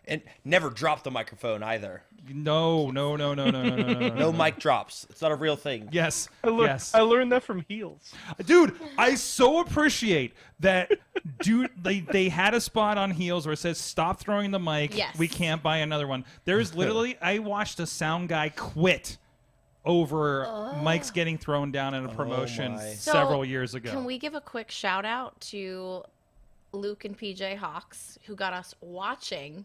I: And never drop the microphone either.
F: No.
I: No mic drops. It's not a real thing.
F: Yes.
G: I learned that from Heels.
F: Dude, I so appreciate that. Dude, they had a spot on Heels where it says, "Stop throwing the mic.
H: Yes.
F: We can't buy another one." There's literally, I watched a sound guy quit over mics getting thrown down in a promotion several years ago.
H: Can we give a quick shout out to Luke and PJ Hawks, who got us watching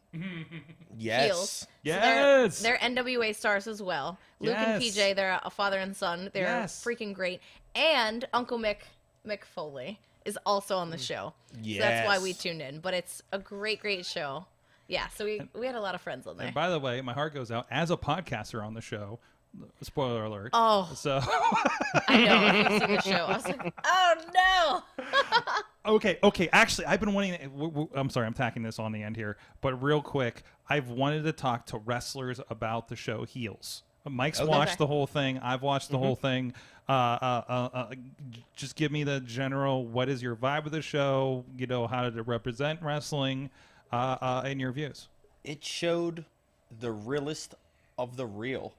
H: Heels.
F: Yes.
H: So they're NWA stars as well. Luke and PJ, they're a father and son. They're freaking great. And Uncle Mick Foley is also on the show.
I: Yes.
H: So that's why we tuned in. But it's a great, great show. Yeah, so we had a lot of friends on there.
F: And by the way, my heart goes out as a podcaster on the show. Spoiler alert.
H: Oh.
F: So
H: I know. I've seen the show. I was like, oh no.
F: Okay. Actually, I've been wanting. I'm sorry, I'm tacking this on the end here, but real quick, I've wanted to talk to wrestlers about the show Heels. Mike's watched the whole thing. I've watched the whole thing. Just give me the general. What is your vibe of the show? You know, how did it represent wrestling? In your views,
I: it showed the realest of the real.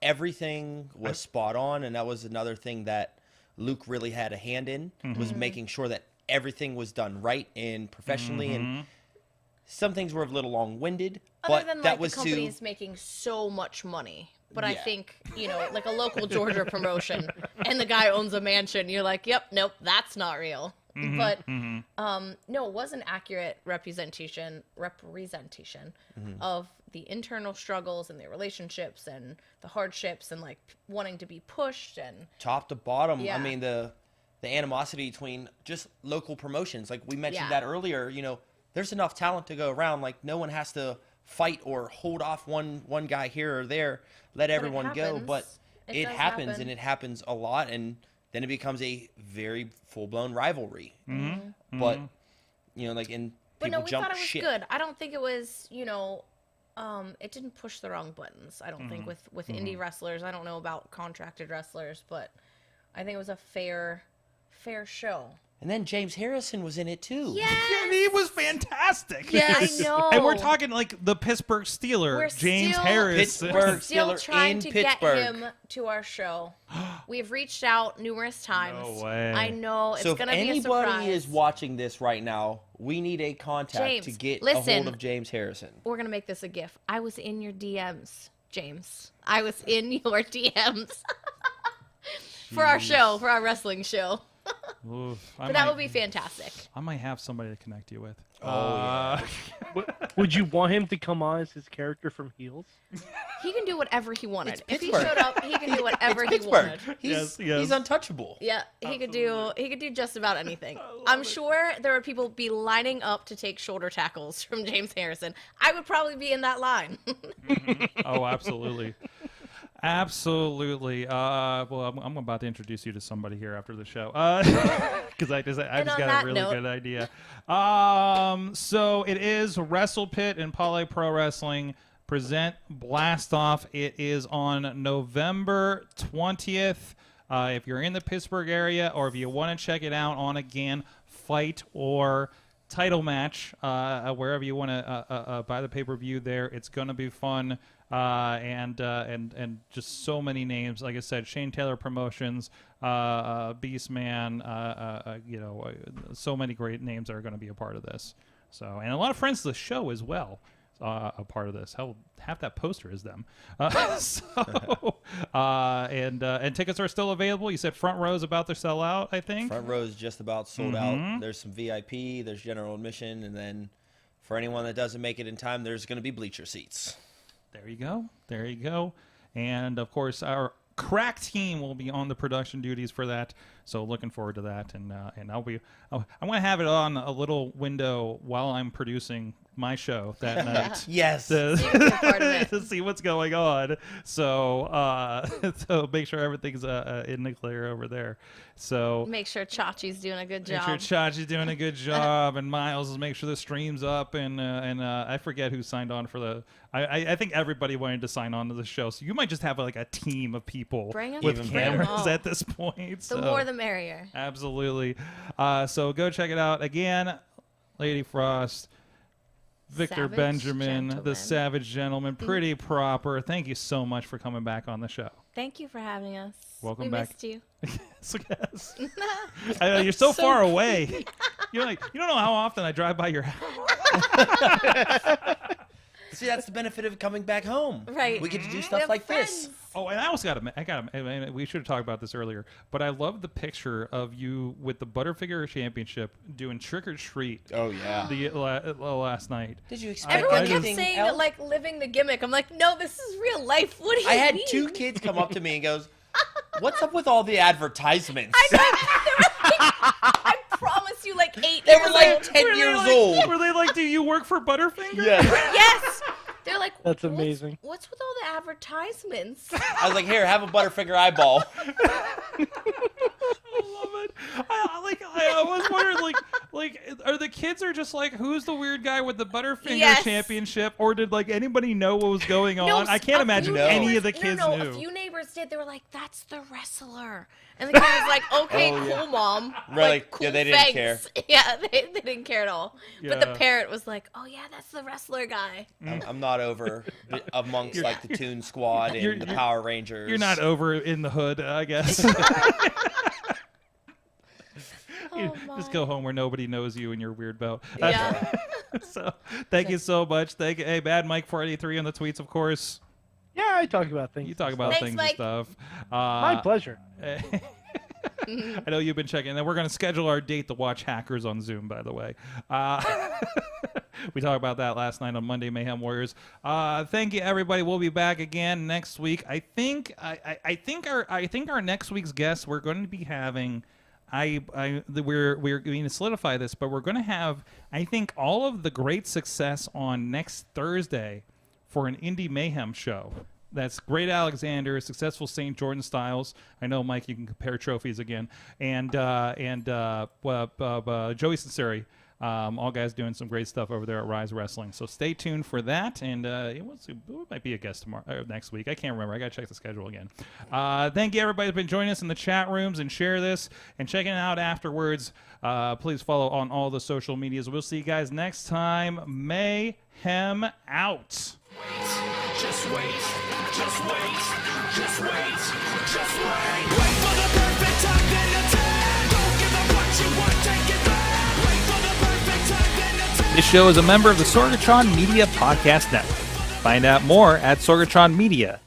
I: Everything was spot on, and that was another thing that Luke really had a hand in, was making sure that everything was done right and professionally, and some things were a little long-winded, but
H: than,
I: that
H: like,
I: was
H: the company's making so much money. But I think, like a local Georgia promotion, and the guy owns a mansion, you're like, yep, nope, that's not real. But no, it was an accurate representation of the internal struggles and the relationships and the hardships and like wanting to be pushed and
I: top to bottom. I mean, the animosity between just local promotions, like we mentioned that earlier. There's enough talent to go around. Like, no one has to fight or hold off one guy here or there. Let everyone go. But it happens, and it happens a lot, and then it becomes a very full-blown rivalry. But, like, and
H: but
I: people
H: no, we
I: jump
H: thought it was
I: ship.
H: good. I don't think it was, it didn't push the wrong buttons. I don't think with indie wrestlers. I don't know about contracted wrestlers, but I think it was a fair show.
I: And then James Harrison was in it too.
H: Yes.
F: And he was fantastic.
H: Yes, I know.
F: And we're talking like the Pittsburgh Steeler, James Harrison.
H: We're still
I: Steeler
H: trying
I: in
H: to
I: Pittsburgh.
H: get him to our show. We've reached out numerous times.
F: No way.
H: I know. It's
I: So if
H: going to be a surprise.
I: anybody is watching this right now, we need a contact
H: James,
I: to get a
H: listen.
I: hold of James Harrison.
H: We're going to make this a GIF. I was in your DMs James. I was in your DMs for our show, for our wrestling show.
F: Oof,
H: But that would be fantastic.
F: I might have somebody to connect you with.
G: Would you want him to come on as his character from Heels?
H: He can do whatever he wanted. If he
I: Pittsburgh.
H: showed up, he can do whatever he
I: Pittsburgh.
H: wanted.
I: He's untouchable.
H: Yeah, he could do just about anything. I'm sure there would people be lining up to take shoulder tackles from James Harrison. I would probably be in that line.
F: Oh, absolutely. Absolutely. Well, I'm about to introduce you to somebody here after the show because I just got a really good idea. So it is WrestlePit and Poly Pro Wrestling present Blast Off. It is on November 20th. If you're in the Pittsburgh area or if you want to check it out on, again, Fite or Title Match, wherever you want to buy the pay-per-view there, it's going to be fun. And just so many names. Like I said, Shane Taylor Promotions, Beastman, so many great names that are going to be a part of this. So, and a lot of friends of the show as well, a part of this. Hell, half that poster is them. And tickets are still available. You said front row is about to sell out, I think.
I: Front row is just about sold out. There's some VIP, there's general admission, and then for anyone that doesn't make it in time, there's going to be bleacher seats.
F: There you go. There you go. And, of course, our crack team will be on the production duties for that. So looking forward to that. And I'm going to have it on a little window while I'm producing my show that night.
I: Yes.
F: To see what's going on. So so make sure everything's in the clear over there. So
H: Make sure Chachi's doing a good job.
F: Make sure Chachi's doing a good job, and Miles is make sure the stream's up, and I forget who signed on for the. I think everybody wanted to sign on to the show, so you might just have like a team of people with cameras at this point.
H: The more the merrier.
F: Absolutely. So go check it out again, Lady Frost. Victor
H: Savage
F: Benjamin,
H: Gentleman.
F: the Savage Gentleman, pretty proper. Thank you so much for coming back on the show.
H: Thank you for having us.
F: Welcome
H: we
F: back.
H: Missed you.
F: Yes. I know, you're so far away. You're like, you don't know how often I drive by your house.
I: See, that's the benefit of coming back home.
H: Right.
I: We get to do stuff like this.
F: Oh, and I also we should have talked about this earlier, but I love the picture of you with the Butterfinger Championship doing Trick or Treat.
I: Oh, yeah.
F: Last night.
I: Did you expect
H: Everyone kept saying that, like, living the gimmick. I'm like, no, this is real life. What do you
I: I had
H: mean?
I: 2 kids come up to me and goes, what's up with all the advertisements?
H: I promise you, like 8
I: They
H: years
I: were like
H: old.
I: 10 years old.
F: Were they like, do you work for Butterfinger?
H: Yes. They're like,
G: That's amazing.
H: What's with all the advertisements?
I: I was like, here, have a Butterfinger eyeball.
F: I love it. I was wondering, like, are the kids are just like, who's the weird guy with the Butterfinger Championship, or did like anybody know what was going on?
H: No,
F: I can't imagine any of the kids
H: no,
F: knew.
H: A few neighbors did. They were like, "That's the wrestler," and the kid was like, "Okay, cool, mom."
I: Really?
H: Cool,
I: Yeah, they didn't
H: thanks.
I: care.
H: Yeah, they didn't care at all. But the
F: Yeah.
H: parent was like, "Oh yeah, that's the wrestler guy."
I: I'm not over amongst like the Toon Squad and the Power Rangers.
F: You're not over in the hood, I guess. Just go home where nobody knows you and your weird belt.
H: Yeah.
F: So thank you so much. Hey, Bad Mike 483 on the tweets, of course.
G: Yeah, I talk about things.
F: You talk about
H: Thanks,
F: things
H: Mike.
F: and stuff.
G: My pleasure.
F: I know you've been checking, and we're going to schedule our date to watch Hackers on Zoom, by the way. We talked about that last night on Monday Mayhem Warriors. Thank you, everybody. We'll be back again next week. I think our next week's guest we're going to be having. We're going to solidify this, but we're going to have, I think, all of the great success on next Thursday for an Indie Mayhem show. That's Great Alexander, successful St. Jordan Styles. I know, Mike, you can compare trophies again. And Joey Sinceri. All guys doing some great stuff over there at Rise Wrestling. So stay tuned for that. And it might be a guest tomorrow, next week. I can't remember. I got to check the schedule again. Thank you, everybody who's been joining us in the chat rooms, and share this and check it out afterwards. Please follow on all the social medias. We'll see you guys next time. Mayhem out.
D: Just wait, just wait, just wait, just wait. Wait for the perfect time, then attack. Don't give up what you want, take it back. Wait for the perfect time, then attack.
F: This show is a member of the Sorgatron Media Podcast Network. Find out more at sorgatronmedia.com.